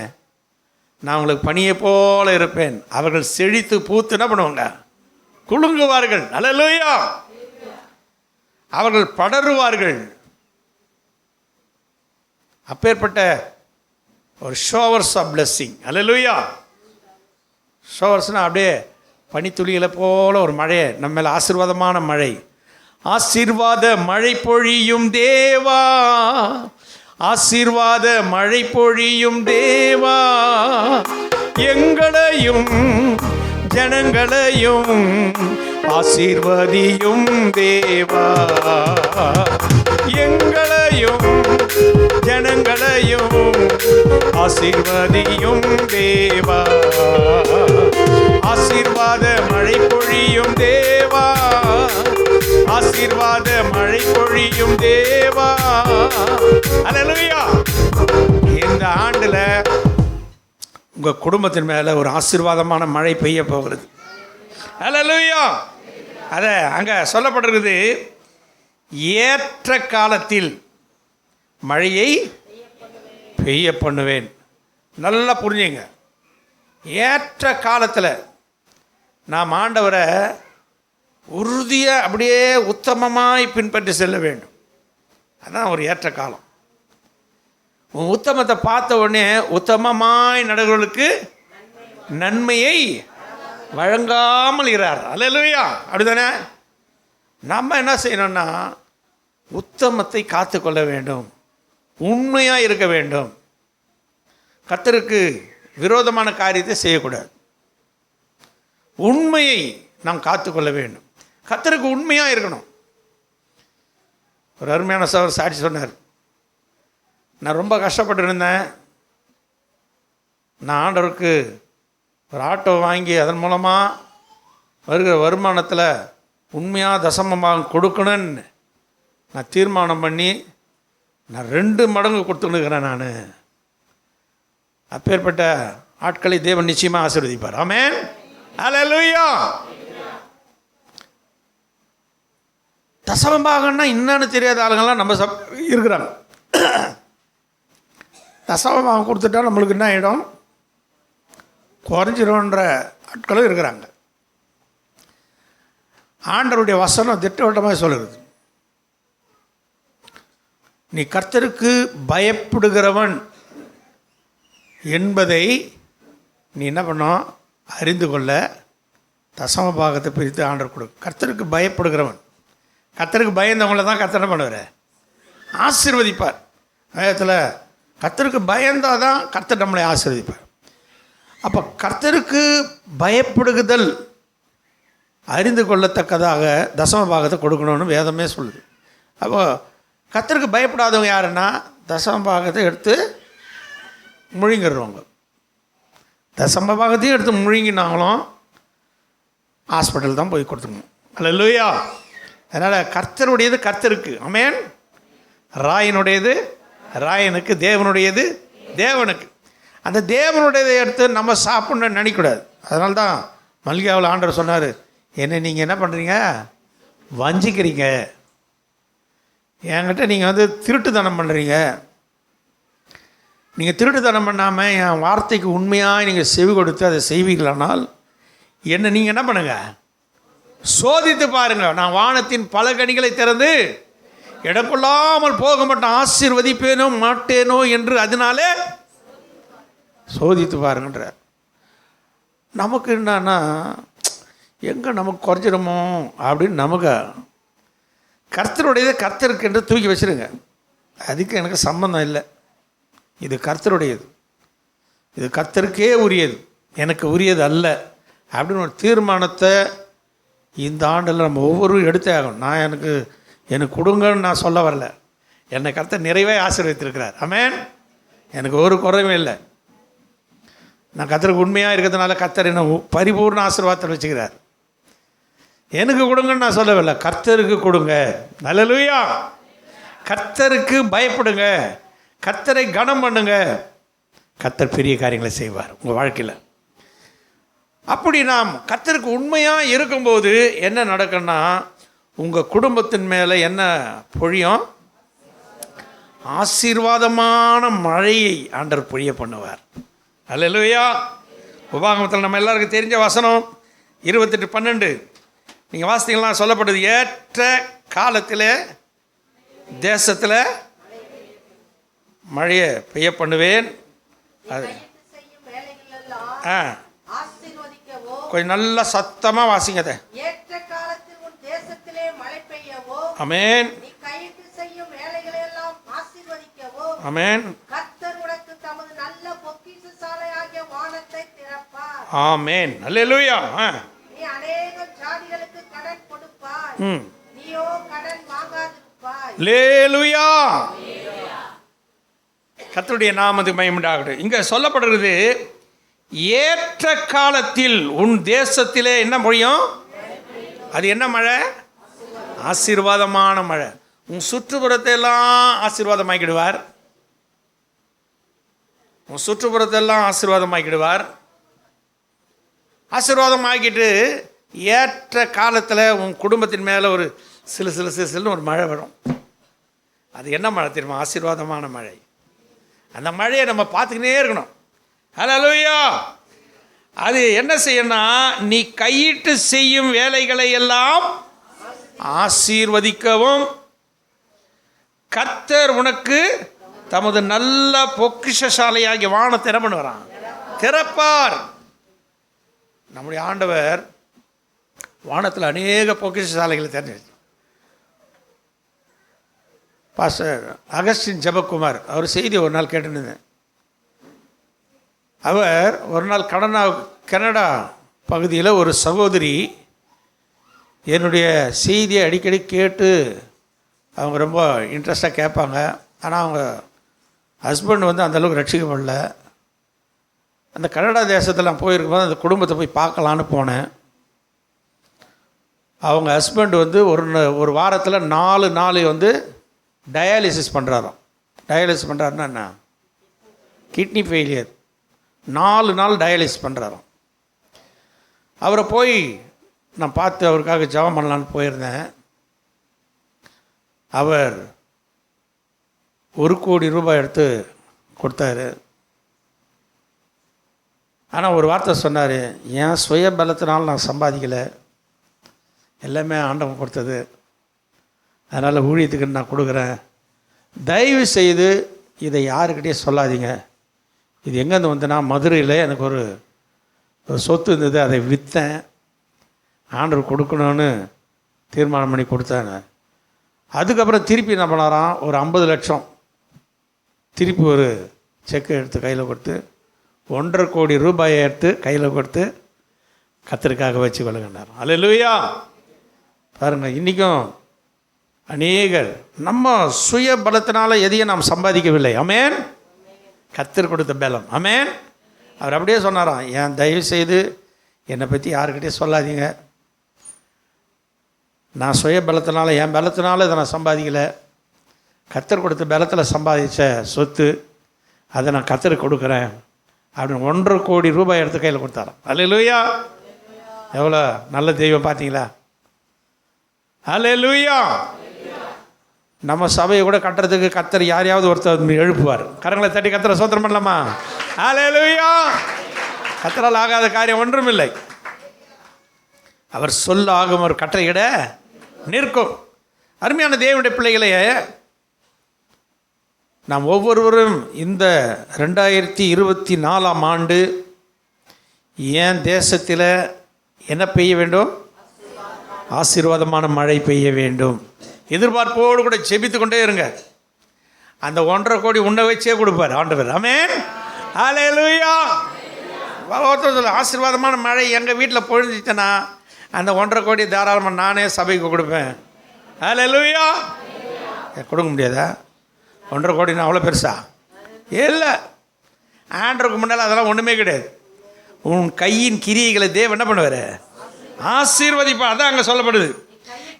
Speaker 2: நான் உங்களுக்கு பனியை போல இருப்பேன், அவர்கள் செழித்து பூத்து என்ன பண்ணுவாங்க, குலுங்குவார்கள். ஹல்லேலூயா. அவர்கள் படருவார்கள். அப்பேற்பட்ட ஒரு ஷோவர்ஸ் ஆஃப் பிளஸ்ஸிங். ஹல்லேலூயா. ஷோவர்ஸ்னால் அப்படியே பனித்துளிகளை போல ஒரு மழை நம்ம மேலே, ஆசீர்வாதமான மழை. ஆசீர்வாத மழை பொழியும் தேவா, ஆசீர்வாத மழை பொழியும் தேவா, எங்களையும் ஜனங்களையும் ஆசீர்வதியும் தேவா. எங்களையும் ஜனங்களையும் ஆசீர்வதியும் தேவா. ஆசீர்வாத மழை பொழியும் தேவா. ஆசீர்வாத மழை பொழியும் தேவா. அல்லேலூயா. இந்த ஆண்டுல உங்க குடும்பத்தின் மேல ஒரு ஆசீர்வாதமான மழை பெய்ய போகிறது. அல்லேலூயா. அத அங்க சொல்லப்பட்டிருக்குது, ஏற்ற காலத்தில் மழையை பெய்ய பண்ணுவேன். நல்லா புரிஞ்சுங்க. ஏற்ற காலத்தில் நாம் ஆண்டவரை உறுதியாக அப்படியே உத்தமமாய் பின்பற்றி செல்ல வேண்டும். அதான் ஒரு ஏற்ற காலம். உன் உத்தமத்தை பார்த்த உடனே உத்தமமாய் நடக்கிறவர்களுக்கு நன்மையை வழங்காமல் இருக்கிறார். அல்லேலூயா. அப்படிதானே? நம்ம என்ன செய்யணும்னா உத்தமத்தை காத்துக்கொள்ள வேண்டும், உண்மையாக இருக்க வேண்டும். கர்த்தருக்கு விரோதமான காரியத்தை செய்யக்கூடாது. உண்மையை நாம் காத்துக்கொள்ள வேண்டும். கர்த்தருக்கு உண்மையாக இருக்கணும். ஒரு அருமையான சகோதரர் சாட்சி சொன்னார். நான் ரொம்ப கஷ்டப்பட்டு இருந்தேன். நான் ஆண்டவருக்கு ஒரு ஆட்டோ வாங்கி அதன் மூலமாக வருகிற வருமானத்தில் உண்மையாக தசமமாக கொடுக்கணும்னு நான் தீர்மானம் பண்ணி நான் 2 மடங்கு கொடுத்துருக்கிறேன். நான் அப்பேற்பட்ட ஆட்களை தேவன் நிச்சயமாக ஆசீர்வதிப்பார். ஆமென். அல்லேலூயா. தசமபாகம்னா என்னன்னு தெரியாத ஆளுங்கள்லாம் நம்ம இருக்கிறாங்க. தசமபாகம் கொடுத்துட்டா நம்மளுக்கு என்ன ஆகிடும், குறைஞ்சிரும்ன்ற ஆட்களும் இருக்கிறாங்க. ஆண்டவருடைய வசனம் திட்டவட்டமாக சொல்லுது, நீ கர்த்தருக்கு பயப்படுகிறவன் என்பதை நீ என்ன பண்ணோம் அறிந்து கொள்ள தசம பாகத்தை பிரித்து ஆண்டவர் கொடு. கர்த்தருக்கு பயப்படுகிறவன், கர்த்தருக்கு பயந்தவங்கள தான் கர்த்தர் என்ன பண்ணுவார், ஆசீர்வதிப்பார். வேதத்தில் கர்த்தருக்கு பயந்தால் தான் கர்த்தர் நம்மளை ஆசீர்வதிப்பார். அப்போ கர்த்தருக்கு பயப்படுகுதல் அறிந்து கொள்ளத்தக்கதாக தசம பாகத்தை கொடுக்கணும்னு வேதமே சொல்லுது. அப்போ கர்த்தருக்கு பயப்படாதவங்க யாருன்னா தசம பாகத்தை எடுத்து முழுங்கிடுறவங்க. தசம பாகத்தையும் எடுத்து முழுங்கினாங்களும் ஹாஸ்பிட்டல் தான் போய் கொடுத்துக்கணும். அல்லேலூயா. அதனால் கர்த்தருடையது கர்த்தருக்கு, ஆமென். ராயனுடையது ராயனுக்கு, தேவனுடையது தேவனுக்கு. அந்த தேவனுடையதை எடுத்து நம்ம சாப்பிட்ணுன்னு நினைக்கக்கூடாது. அதனால தான் மல்கியாவில் ஆண்டவர் சொன்னார், என்ன நீங்கள் என்ன பண்ணுறீங்க, வஞ்சிக்கிறீங்க, என்கிட்ட நீங்கள் திருட்டுத்தனம் பண்ணுறீங்க. நீங்கள் திருட்டுத்தனம் பண்ணாமல் என் வார்த்தைக்கு உண்மையாக நீங்கள் செவி கொடுத்து அதை செய்வீங்களானால் என்ன நீங்கள் என்ன பண்ணுங்கள், சோதித்து பாருங்கள். நான் வானத்தின் பல கனிகளை திறந்து இடப்பொள்ளாமல் போக மாட்டேன், ஆசீர்வதிப்பேனோ மாட்டேனோ என்று அதனாலே சோதித்து பாருங்கன்றார். நமக்கு என்னன்னா எங்கே நமக்கு குறைஞ்சிடுமோ அப்படின்னு நமக்கு கர்த்தருடையதை கர்த்தருக்கு என்று தூக்கி வச்சுருங்க. அதுக்கு எனக்கு சம்பந்தம் இல்லை, இது கர்த்தருடையது, இது கர்த்தருக்கே உரியது, எனக்கு உரியது அல்ல அப்படின்னு ஒரு தீர்மானத்தை இந்த ஆண்டில் நம்ம ஒவ்வொருவரும் எடுத்தே ஆகணும். நான் எனக்கு கொடுங்கன்னு நான் சொல்ல வரல, என்னை கர்த்தர் நிறைவே ஆசீர்வதித்திருக்கிறார். ஆமென். எனக்கு ஒரு குறைவும் இல்லை. நான் கர்த்தருக்கு உண்மையாக இருக்கிறதுனால கர்த்தர் என்ன பரிபூர்ண ஆசீர்வாதத்தை வச்சுக்கிறார். எனக்கு கொடுங்கன்னு நான் சொல்லவில்லை, கர்த்தருக்கு கொடுங்க. அல்லேலூயா. கர்த்தருக்கு பயப்படுங்க, கர்த்தரை கனம் பண்ணுங்க, கர்த்தர் பெரிய காரியங்களை செய்வார் உங்கள் வாழ்க்கையில். அப்படி நாம் கர்த்தருக்கு உண்மையாக இருக்கும்போது என்ன நடக்குன்னா உங்கள் குடும்பத்தின் மேலே என்ன பொழியும், ஆசீர்வாதமான மழையை ஆண்டவர் பொழிய பண்ணுவார். அல்லேலூயா. உபாகமத்தில் நம்ம எல்லாருக்கும் தெரிஞ்ச வசனம் 28:12 நீங்கள் வாசித்தீங்கன்னா சொல்லப்பட்டது, ஏற்ற காலத்தில் தேசத்தில் மழையை பெய்ய பண்ணுவேன். அது கொஞ்சம் நல்லா சத்தமாக வாசிங்க. அதை ஆமென். ஆமென். ஆமென். அல்லேலூயா.
Speaker 3: நீ அநேக ஜாதிகளுக்கு கடன் கொடுப்பாய், நீயோ கடன் வாங்காதிருப்பாய்.
Speaker 2: அல்லேலூயா. கர்த்தருடைய நாமத்துக்கு மகிமை உண்டாகட்டும். இங்க சொல்லப்படுகிறது, ஏற்ற காலத்தில் உன் தேசத்திலே என்ன பொழியும்? அது என்ன மழை? ஆசீர்வாதமான மழை. உன் சுற்றுப்புறத்தை எல்லாம் ஆசீர்வாதமாக்கிடுவார். உன் சுற்றுப்புறத்தை எல்லாம் ஆசீர்வாதமாக்கிடுவார். ஆசீர்வாதமாக்கிட்டு ஏற்ற காலத்தில் உன் குடும்பத்தின் மேலே ஒரு சிலு சிலு சிலு சிலுன்னு ஒரு மழை வரும். அது என்ன மழை தெரியுமா? ஆசீர்வாதமான மழை. அந்த மழையை நம்ம பார்த்துக்கினே இருக்கணும். ஹல்லேலூயா. அது என்ன செய்யணும்னா, நீ கையிட்டு செய்யும் வேலைகளை எல்லாம் ஆசீர்வதிக்கவும் கர்த்தர் உனக்கு தமது நல்ல பொக்கிஷசாலையாகிய வானத்தை என்ன பண்ணுவாராம்? திறப்பார். நம்முடைய ஆண்டவர் வானத்தில் அநேக பொக்கிஷசாலைகளை திறந்து. பாஸ்டர் அகஸ்டின் ஜெபக்குமார் அவர் செய்தி ஒரு நாள் கேட்டுருந்தேன். அவர் ஒரு நாள் கனடா பகுதியில் ஒரு சகோதரி என்னுடைய செய்தியை அடிக்கடி கேட்டு அவங்க ரொம்ப இன்ட்ரெஸ்டாக கேட்பாங்க. ஆனால் அவங்க ஹஸ்பண்ட் வந்து அந்தளவுக்கு ரட்சிக்கப்படல. அந்த கனடா தேசத்தில் நான் போயிருக்கும்போது அந்த குடும்பத்தை போய் பார்க்கலான்னு போனேன். அவங்க ஹஸ்பண்ட் வந்து ஒரு வாரத்தில் 4 நாள் வந்து டயாலிசிஸ் பண்ணுறாராம். டயாலிசிஸ் பண்ணுறாருன்னா என்ன? Kidney failure. 4 நாள் டயாலிசிஸ் பண்ணுறாராம். அவரை போய் நான் பார்த்து அவருக்காக ஜெபம் பண்ணலான்னு போயிருந்தேன். அவர் 1 கோடி ரூபாய் எடுத்து கொடுத்தாரு. ஆனால் ஒரு வார்த்தை சொன்னார், என் சுய பலத்தினால் நான் சம்பாதிக்கலை, எல்லாமே ஆண்டவன் கொடுத்தது, அதனால் ஊழியத்துக்கு நான் கொடுக்குறேன், தயவு செய்து இதை யாருக்கிட்டேயும் சொல்லாதீங்க. இது எங்கேருந்து வந்துன்னா, மதுரையில் எனக்கு ஒரு சொத்து இருந்தது, அதை விற்றேன், ஆண்டவர் கொடுக்கணும்னு தீர்மானம் பண்ணி கொடுத்தாங்க. அதுக்கப்புறம் திருப்பி என்ன பண்ணாராம், ஒரு 50 லட்சம் திருப்பி ஒரு செக்கை எடுத்து கையில் கொடுத்து 1.5 கோடி ரூபாயை எடுத்து கையில் கொடுத்து கர்த்தருக்காக வச்சு கொள்ளுங்கன்னார். அல்லேலூயா. பாருங்கள், இன்றைக்கும் அநேகர் நம்ம சுய பலத்தினால எதையும் நாம் சம்பாதிக்கவில்லை. ஆமென். கர்த்தர் கொடுத்த பலம். ஆமென். அவர் அப்படியே சொன்னாராம், என் தயவு செய்து என்னை பற்றி யாருக்கிட்டே சொல்லாதீங்க, நான் சுய பலத்தினால என் பலத்தினால இதை நான் சம்பாதிக்கலை, கர்த்தர் கொடுத்த பலத்தில் சம்பாதித்த சொத்து, அதை நான் கர்த்தருக்கு கொடுக்குறேன் அப்படின்னு 1.5 கோடி ரூபாய் எடுத்து கையில் கொடுத்தாராம். அல்லேலூயா. எவ்வளோ நல்ல தெய்வம் பார்த்தீங்களா? அல்லேலூயா. நம்ம சபையை கூட கட்டுறதுக்கு கர்த்தர் யாரையாவது ஒருத்தர் எழுப்புவார். கரங்களை தட்டி கர்த்தரை ஸ்தோத்திரம் பண்ணலாமா? அல்லேலூயா. கர்த்தரால் ஆகாத காரியம் ஒன்றும் இல்லை. அவர் சொல்ல ஆகும், ஒரு கட்டளையிட நிற்கும். அருமையான தேவனுடைய பிள்ளைகளையே, நாம் ஒவ்வொருவரும் இந்த 2024ஆம் ஆண்டு என் தேசத்தில் என்ன பெய்ய வேண்டும்? ஆசீர்வாதமான மழை பெய்ய வேண்டும். எதிர்பார்ப்போடு கூட ஜெபித்து கொண்டே இருங்க. அந்த 1.5 கோடி உன்னை வச்சே கொடுப்பார் ஆண்டவர். ஆமென். அல்லேலூயா. ஒருத்தர் சொல்ல, ஆசீர்வாதமான மழை எங்கள் வீட்டில் பொழிஞ்சிச்சுன்னா அந்த 1.5 கோடி தாராளமாக நானே சபைக்கு கொடுப்பேன். அல்லேலூயா. கொடுக்க முடியாதா? 1.5 கோடினா அவ்வளோ பெருசா? இல்லை. ஆண்டவருக்கு முன்னால் அதெல்லாம் ஒன்றுமே கிடையாது. உன் கையின் கிரியைகளை தேவன் என்ன பண்ணுவார்? ஆசீர்வதிப்பார். அதான் அங்கே சொல்லப்படுது.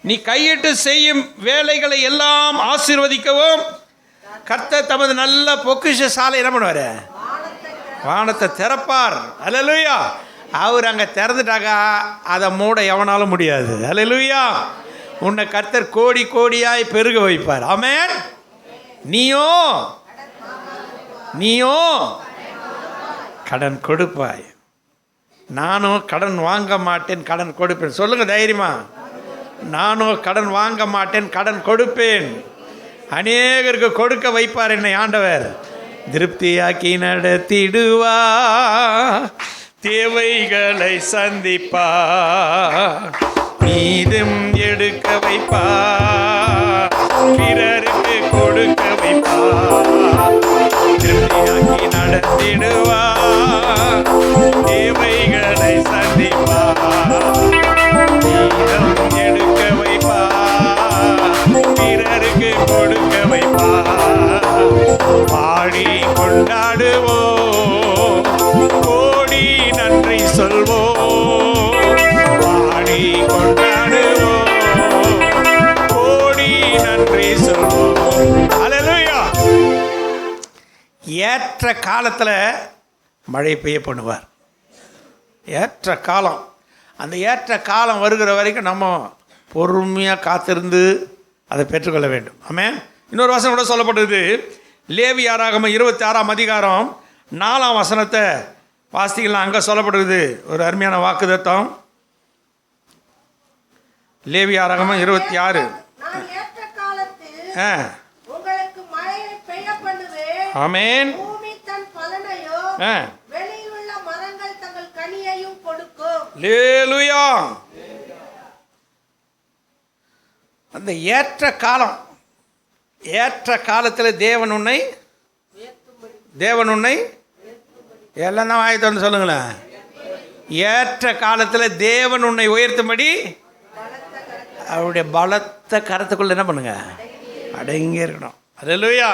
Speaker 2: நீ கையிட்டு செய்யும் வேலைகளை எல்லாம் ஆசீர்வதிக்கவும் கர்த்தர் தமது நல்ல பொக்கிஷ சாலை என்ன பண்ணுவார்? வானத்தை திறப்பார். அல்லேலூயா. அவர் அங்கே திறந்துட்டாக்கா அதை மூட எவனாலும் முடியாது. அல்லேலூயா. உன்னை கர்த்தர் கோடி கோடியாய் பெருக வைப்பார். ஆமென். நீயோ கடன் கொடுப்பாய். நானும் கடன் வாங்க மாட்டேன், கடன் கொடுப்பேன். சொல்லுங்க தைரியமா. நானும் கடன் வாங்க மாட்டேன், கடன் கொடுப்பேன். அநேகருக்கு கொடுக்க வைப்பார் என்னை ஆண்டவர். திருப்தியாக்கி நடத்திடுவா, தேவைகளை சந்திப்பா, மீதும் எடுக்க வைப்பா, பிறருக்கு கொடுக்க வைப்பா, திருப்தியாக்கி நடத்திடுவார், தேவைகளை சந்திப்பார், வீரம் எடுக்க வைப்பார், பிறருக்கு கொடுக்க வைப்பார். பாடி கொண்டாடுவோம், கோடி நன்றி சொல்வோம், பாடி கொண்டாடுவோம், கோடி நன்றி சொல்வோம். அல்லேலூயா. ஏற்ற காலத்தில் மழை பெய்ய பண்ணுவார். ஏற்ற காலம், அந்த ஏற்ற காலம் வருகிற வரைக்கும் நம்ம பொறுமையாக காத்திருந்து அதை பெற்றுக்கொள்ள வேண்டும். ஆமென். இன்னொரு வசனம் கூட சொல்லப்பட்டது, லேவியராகமம் 26ஆம் அதிகாரம் 4ஆம் வசனத்தை வாசிக்கலாம். அங்கே சொல்லப்படுது ஒரு அருமையான வாக்குத்தத்தம். லேவியராகமம் 26.
Speaker 3: நான் ஏற்ற காலத்தில் உங்களுக்கு மழையை பெய்ய பண்ணுவேன்.
Speaker 2: ஆமென்.
Speaker 3: பூமி தன் பலனையும் வெளியில் உள்ள மரங்கள் தங்கள் கனியையும் கொடுக்கும்.
Speaker 2: அல்லேலூயா. அந்த ஏற்ற காலம், ஏற்ற காலத்தில் தேவன் உன்னை எல்லாம் தான் வாய் திறந்து சொல்லுங்களேன். ஏற்ற காலத்தில் தேவன் உன்னை உயர்த்தும்படி அவருடைய பலத்த கரத்துக்குள்ள என்ன பண்ணுங்க, அடங்கி இருக்கணும். அல்லேலூயா.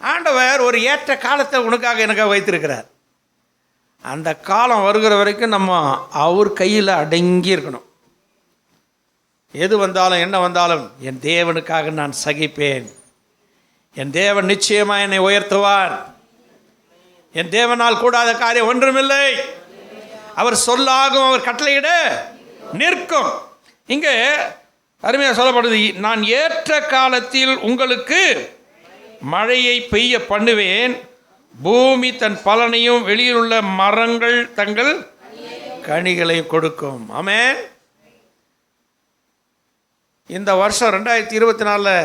Speaker 2: ஆண்டவர் ஒரு ஏற்ற காலத்தை உனக்காக எனக்காக வைத்திருக்கிறார். அந்த காலம் வருகிற வரைக்கும் நம்ம அவர் கையில் அடங்கி இருக்கணும். எது வந்தாலும் என்ன வந்தாலும் என் தேவனுக்காக நான் சகிப்பேன். என் தேவன் நிச்சயமாக என்னை உயர்த்துவார். என் தேவனால் கூடாத காரியம் ஒன்றுமில்லை. அவர் சொல்லாகும், அவர் கட்டளையிட நிற்கும். இங்கே அருமையாக சொல்லப்படுது, நான் ஏற்ற காலத்தில் உங்களுக்கு மழையை பெய்ய பண்ணுவேன், பூமி தன் பலனையும் வெளியில் உள்ள மரங்கள் தங்கள் கனிகளை கொடுக்கும். ஆமென். இந்த வருஷம் 2024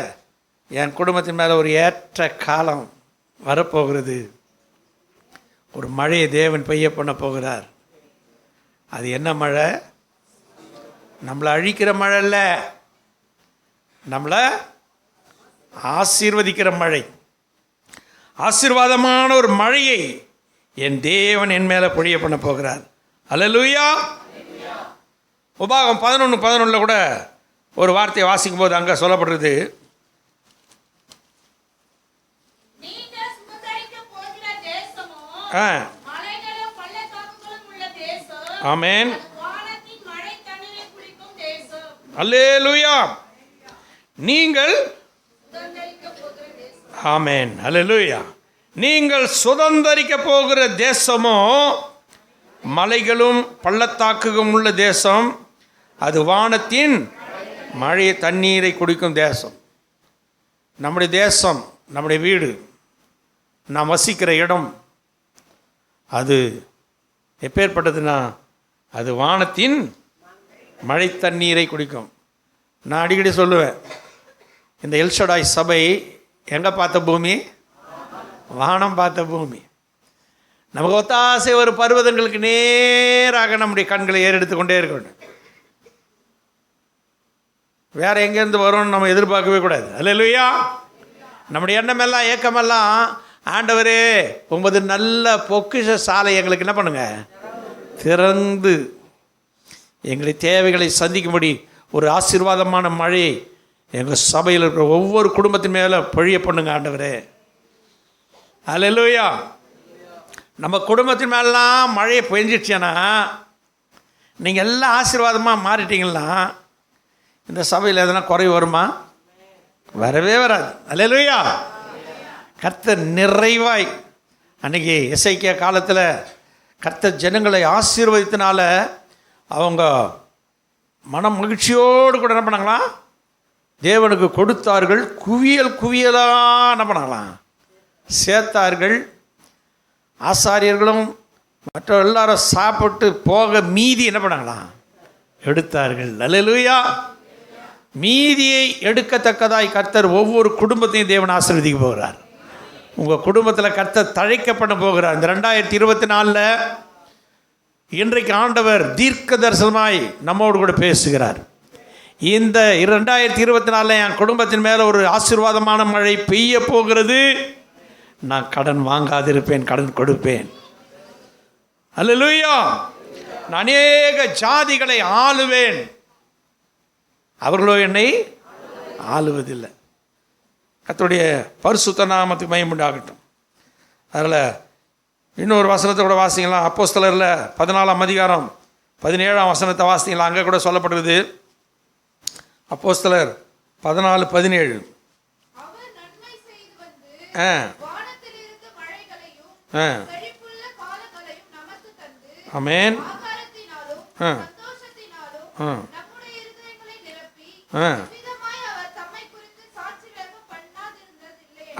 Speaker 2: என் குடும்பத்தின் மேலே ஒரு ஏற்ற காலம் வரப்போகிறது. ஒரு மழையை தேவன் பெய்ய பண்ண போகிறார். அது என்ன மழை? நம்மளை அழிக்கிற மழை இல்லை, நம்மளை ஆசீர்வதிக்கிற மழை. ஆசீர்வாதமான ஒரு மழையை என் தேவன் என் மேலே பொழிய பண்ண போகிறார். அல்லேலூயா. உபாகம் 11:11 கூட ஒரு வார்த்தையை வாசிக்கும் போது அங்கே சொல்லப்படுறது, ஆமென். அல்லேலூயா. நீங்கள் ஆமென். அல்லேலூயா. நீங்கள் சுதந்தரிக்க போகிற தேசமோ மலைகளும் பள்ளத்தாக்குகளும் உள்ள தேசம், அது வானத்தின் மழை தண்ணீரை குடிக்கும் தேசம். நம்முடைய தேசம், நம்முடைய வீடு, நாம் வசிக்கிற இடம், அது எப்பேற்பட்டதுன்னா அது வானத்தின் மழை தண்ணீரை குடிக்கும். நான் அடிக்கடி சொல்லுவேன், இந்த எல்ஷடாய் சபை எங்கே பார்த்த பூமி? வானம் பார்த்த பூமி. நமக்கு ஒத்தாசை ஒரு பர்வதங்களுக்கு நேராக நம்முடைய கண்களை ஏறெடுத்து கொண்டே இருக்கணும். வேற எங்கேருந்து வரும்னு நம்ம எதிர்பார்க்கவே கூடாது. அல்லேலூயா. நம்முடைய எண்ணமெல்லாம் ஏக்கமெல்லாம், ஆண்டவரே உமது நல்ல பொக்கிஷ சாலை எங்களுக்கு என்ன பண்ணுங்க, திறந்து எங்களை தேவைகளை சந்திக்கும்படி ஒரு ஆசீர்வாதமான மழையை எங்கள் சபையில் இருக்கிற ஒவ்வொரு குடும்பத்தின் மேலே பொழிய பண்ணுங்க ஆண்டவரே. அல்லேலூயா. நம்ம குடும்பத்தின் மேலாம் மழையை பெஞ்சிடுச்சேன்னா, நீங்கள் எல்லாம் ஆசீர்வாதமாக மாறிட்டீங்கன்னா இந்த சபையில் எதனா குறைவு வருமா? வரவே வராது. அல்லேலூயா. கர்த்தர் நிறைவாய் அன்றைக்கி எசேக்கியா காலத்தில் கர்த்தர் ஜனங்களை ஆசீர்வதித்தனால அவங்க மன மகிழ்ச்சியோடு கூட என்ன பண்ணாங்களாம், தேவனுக்கு கொடுத்தார்கள். குவியல் குவியலாக என்ன பண்ணாங்களாம், சேர்த்தார்கள். ஆசாரியர்களும் மற்ற எல்லாரும் சாப்பிட்டு போக மீதி என்ன பண்ணாங்களாம், எடுத்தார்கள். அல்லேலூயா. மீதியை எடுக்கத்தக்கதாய் கர்த்தர் ஒவ்வொரு குடும்பத்தையும் தேவன் ஆசீர்வதிக்க போகிறார். உங்கள் குடும்பத்தில் கர்த்தர் தழைக்கப்பட போகிறார். இந்த 2024 இன்றைக்கு ஆண்டவர் தீர்க்க தரிசனமாய் நம்மோடு கூட பேசுகிறார். இந்த 2024 என் குடும்பத்தின் மேலே ஒரு ஆசீர்வாதமான மழை பெய்ய போகிறது. நான் கடன் வாங்காதிருப்பேன், கடன் கொடுப்பேன். அல்லேலூயா. நான் அநேக ஜாதிகளை ஆளுவேன், அவர்களோ என்னை ஆளுவதில்லை. கர்த்தருடைய பரிசுத்த நாமத்துக்கு மகிமை உண்டாகட்டும். அதில் இன்னொரு வசனத்தை கூட வாசிக்கலாம். அப்போஸ்தலரில் 14ஆம் அதிகாரம் 17ஆம் வசனத்தை வாசிங்களா. அங்கே கூட சொல்லப்படுவது அப்போஸ்தலர் 14:17. ஆமென்.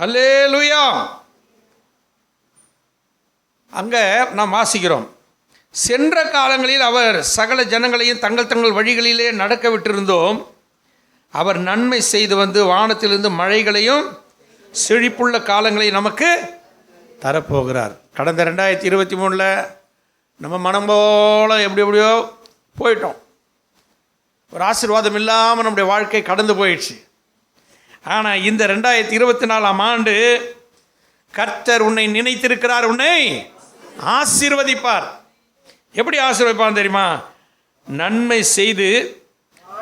Speaker 2: அல்லேலூயா. அங்கே நாம் வாசிக்கிறோம், சென்ற காலங்களில் அவர் சகல ஜனங்களையும் தங்கள் தங்கள் வழிகளிலே நடக்க விட்டிருந்தோம். அவர் நன்மை செய்து வந்து வானத்திலிருந்து மழைகளையும் செழிப்புள்ள காலங்களையும் நமக்கு தரப்போகிறார். கடந்த 2023 நம்ம மனம் போல எப்படியோ போயிட்டோம். ஒரு ஆசீர்வாதம் இல்லாமல் நம்முடைய வாழ்க்கை கடந்து போயிடுச்சு. ஆனால் இந்த 2024ஆம் ஆண்டு கர்த்தர் உன்னை நினைத்திருக்கிறார், உன்னை ஆசீர்வதிப்பார். எப்படி ஆசீர்வதிப்பார் தெரியுமா? நன்மை செய்து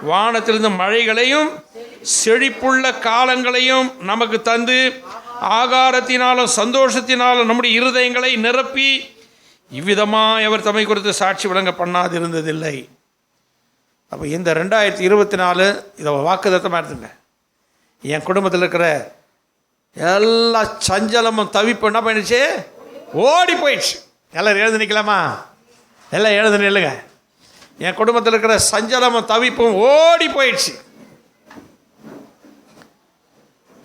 Speaker 2: வானத்திலிருந்து மழைகளையும் செழிப்புள்ள காலங்களையும் நமக்கு தந்து ஆகாரத்தினாலும் சந்தோஷத்தினாலும் நம்முடைய இருதயங்களை நிரப்பி இவ்விதமாக அவர் தம்மை குறித்து சாட்சி விளங்க பண்ணாதிருந்ததில்லை. அப்போ இந்த 2024 இதை வாக்குத்தத்தமாக எடுத்துங்க. என் குடும்பத்தில் இருக்கிற எல்லா சஞ்சலமும் தவிப்பு என்ன பண்ணிடுச்சு? ஓடி போயிடுச்சு. எல்லோரும் எழுந்து நிற்கலாமா? எல்லாம் எழுந்து நில்லுங்க. என் குடும்பத்தில் இருக்கிற சஞ்சலமும் தவிப்பும் ஓடி போயிடுச்சு.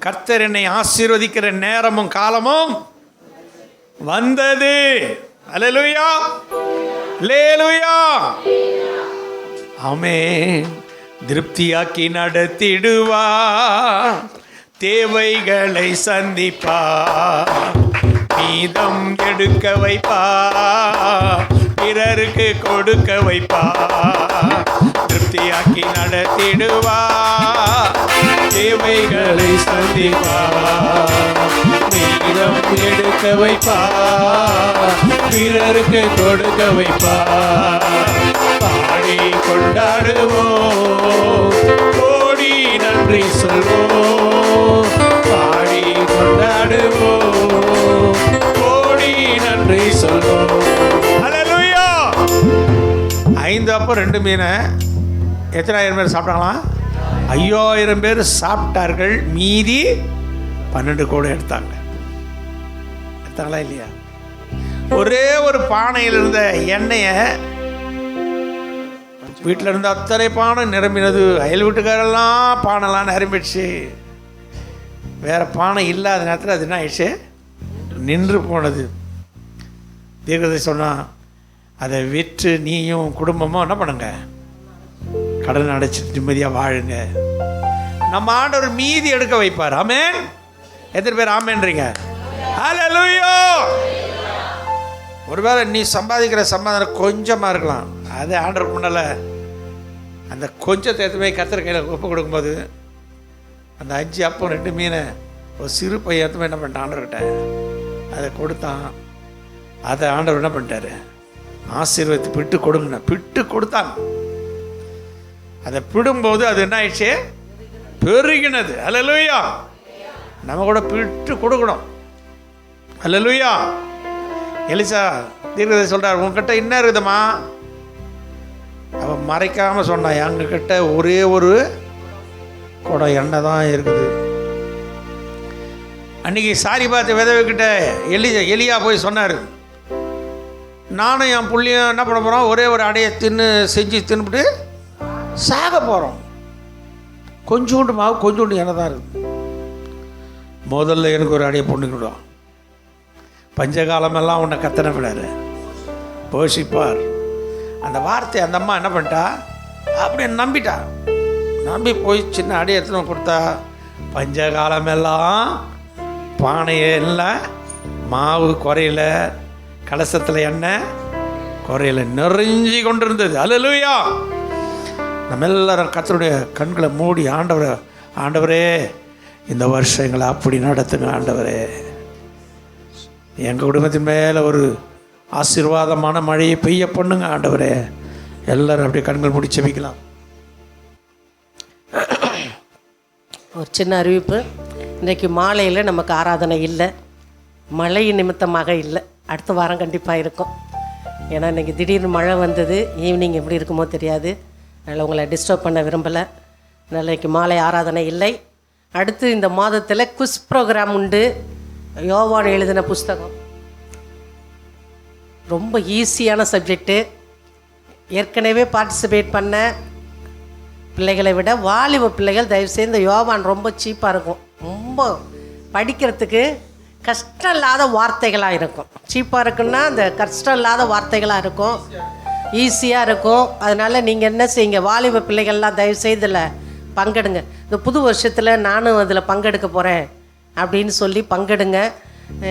Speaker 2: கர்த்தர் என்னை ஆசீர்வதிக்கிற நேரமும் காலமும் வந்தது. அல்லேலூயா, அல்லேலூயா. ஆமென். திருப்தியாக்கி நடத்திடுவா, தேவைகளை சந்திப்பா, மீதம் எடுக்க வைப்பா, பிறருக்கு கொடுக்க வைப்பா. திருப்தியாக்கி நடத்திடுவா, தேவைகளை சந்திப்பா, மீதம் எடுக்க வைப்பா, பிறருக்கு கொடுக்க வைப்பா. பாடி கொண்டாடுவோம், கோடி நன்றி சொல்வோம். பாடி கொண்டாடுவோம், கோடி நன்றி சொல்வோம். அல்லேலூயா. 5 அப்பம் 2 மீன். எத்தனாயிரம் பேர் சாப்பிட்டாங்களா? 5000 பேர் சாப்பிட்டார்கள். மீதி 12 கூட எடுத்தாங்களா இல்லையா? ஒரே ஒரு பானையில் இருந்த எண்ணெயை வீட்டில் இருந்த அத்தனை பானை நிரம்பினது. அயல் வீட்டுக்காரெல்லாம் பானைலாம் நிரம்பிடுச்சு. வேறு பானை இல்லாத நேரத்தில் அது என்ன ஆயிடுச்சு? நின்று போனது. தீர்க்கதரிசி சொன்னால், அதை விற்று நீயும் குடும்பமும் என்ன பண்ணுங்க? கடன் அடைச்சிட்டு நிம்மதியாக வாழுங்க. நம்ம ஆண்டவர் மீதி எடுக்க வைப்பார். ஆமென். எத்தனை பேர் ஆமென்றீங்க? அல்லேலூயா. ஒருவேளை நீ சம்பாதிக்கிற சம்பாதனை கொஞ்சமாக இருக்கலாம். அது ஆண்டவருக்கு முன்னால் அந்த கொஞ்சத்தை எடுத்து போய் கர்த்தர் கையில் ஒப்பு கொடுக்கும்போது அந்த 5 அப்பம் 2 மீனை ஒரு சிறு பையன் எடுத்து போய் என்ன பண்ணிட்டான்? ஆண்டவர்கிட்ட அதை கொடுத்தான். அதை ஆண்டவர் என்ன பண்ணிட்டாரு? ஆசீர்வதித்து பிட்டு கொடுங்கண்ணா. பிட்டு கொடுத்தாங்க. அதை பிடும்போது அது என்ன ஆயிடுச்சு? பெருகினது. அல்லேலூயா. நம்ம கூட பிட்டு கொடுக்கணும். அல்லேலூயா. எலிசா தீர்க்கதரிசி சொல்கிறார், உங்ககிட்ட என்ன இருக்குதுமா? அவன் மறைக்காமல் சொன்னான், எங்ககிட்ட ஒரே ஒரு குடம் எண்ணெய் தான் இருக்குது. அன்றைக்கி சாரி பார்த்து விதவைக்கிட்ட எலியா போய் சொன்னார், நானும் என் புள்ளியும் என்ன பண்ண போகிறோம்? ஒரே ஒரு அடையை செஞ்சு தின்னுபிட்டு சாக போகிறோம். கொஞ்சோண்டு மாவு, கொஞ்சோண்டு எண்ணெய் தான் இருக்குது. முதல்ல எனக்கு ஒரு அடையை பொண்ணுக்கிடுவான். பஞ்சகாலமெல்லாம் உன்னை கத்தனை விடாரு, போஷிப்பார். அந்த வார்த்தை அந்த அம்மா என்ன பண்ணிட்டா? அப்படி நம்பிட்டா. நம்பி போய் சின்ன அடி எடுத்துன்னு கொடுத்தா, பஞ்சகாலமெல்லாம் பானையில் மாவு குறையில, கலசத்தில் எண்ணெய் குறையில, நிறைஞ்சி கொண்டு இருந்தது. அல்லேலூயா. நம்ம எல்லாரும் கர்த்தருடைய கண்களை மூடி, ஆண்டவரே இந்த வருஷங்களை அப்படி நடத்துங்க ஆண்டவரே. எங்கள் குடும்பத்தின் மேலே ஒரு ஆசீர்வாதமான மழையை பெய்ய பண்ணுங்க ஆண்டவரே. எல்லோரும் அப்படியே கண்கள் மூடி ஜெபிக்கலாம்.
Speaker 4: ஒரு சின்ன அறிவிப்பு. இன்றைக்கி மாலையில் நமக்கு ஆராதனை இல்லை, மழை நிமித்தமாக இல்லை. அடுத்த வாரம் கண்டிப்பாக இருக்கும். ஏன்னா இன்றைக்கி திடீர்னு மழை வந்தது, ஈவினிங் எப்படி இருக்குமோ தெரியாது. அதனால் உங்களை டிஸ்டர்ப் பண்ண விரும்பலை. நாளைக்கு மாலை ஆராதனை இல்லை. அடுத்து இந்த மாதத்தில் குஸ் ப்ரோக்ராம் உண்டு. யோவான் எழுதின புஸ்தகம் ரொம்ப ஈஸியான சப்ஜெக்டு. ஏற்கனவே பார்ட்டிசிபேட் பண்ண பிள்ளைகளை விட வாலிப பிள்ளைகள் தயவுசெய்து இந்த யோவான் ரொம்ப சீப்பாக இருக்கும். ரொம்ப படிக்கிறதுக்கு கஷ்டம் இல்லாத வார்த்தைகளாக இருக்கும். சீப்பாக இருக்குன்னா அந்த கஷ்டம் இல்லாத வார்த்தைகளாக இருக்கும், ஈஸியாக இருக்கும். அதனால் நீங்கள் என்ன செய்யுங்க, வாலிப பிள்ளைகள்லாம் தயவுசெய்து இதில் பங்கெடுங்க. இந்த புது வருஷத்தில் நானும் அதில் பங்கெடுக்க போகிறேன் அப்படின்னு சொல்லி பங்கெடுங்க.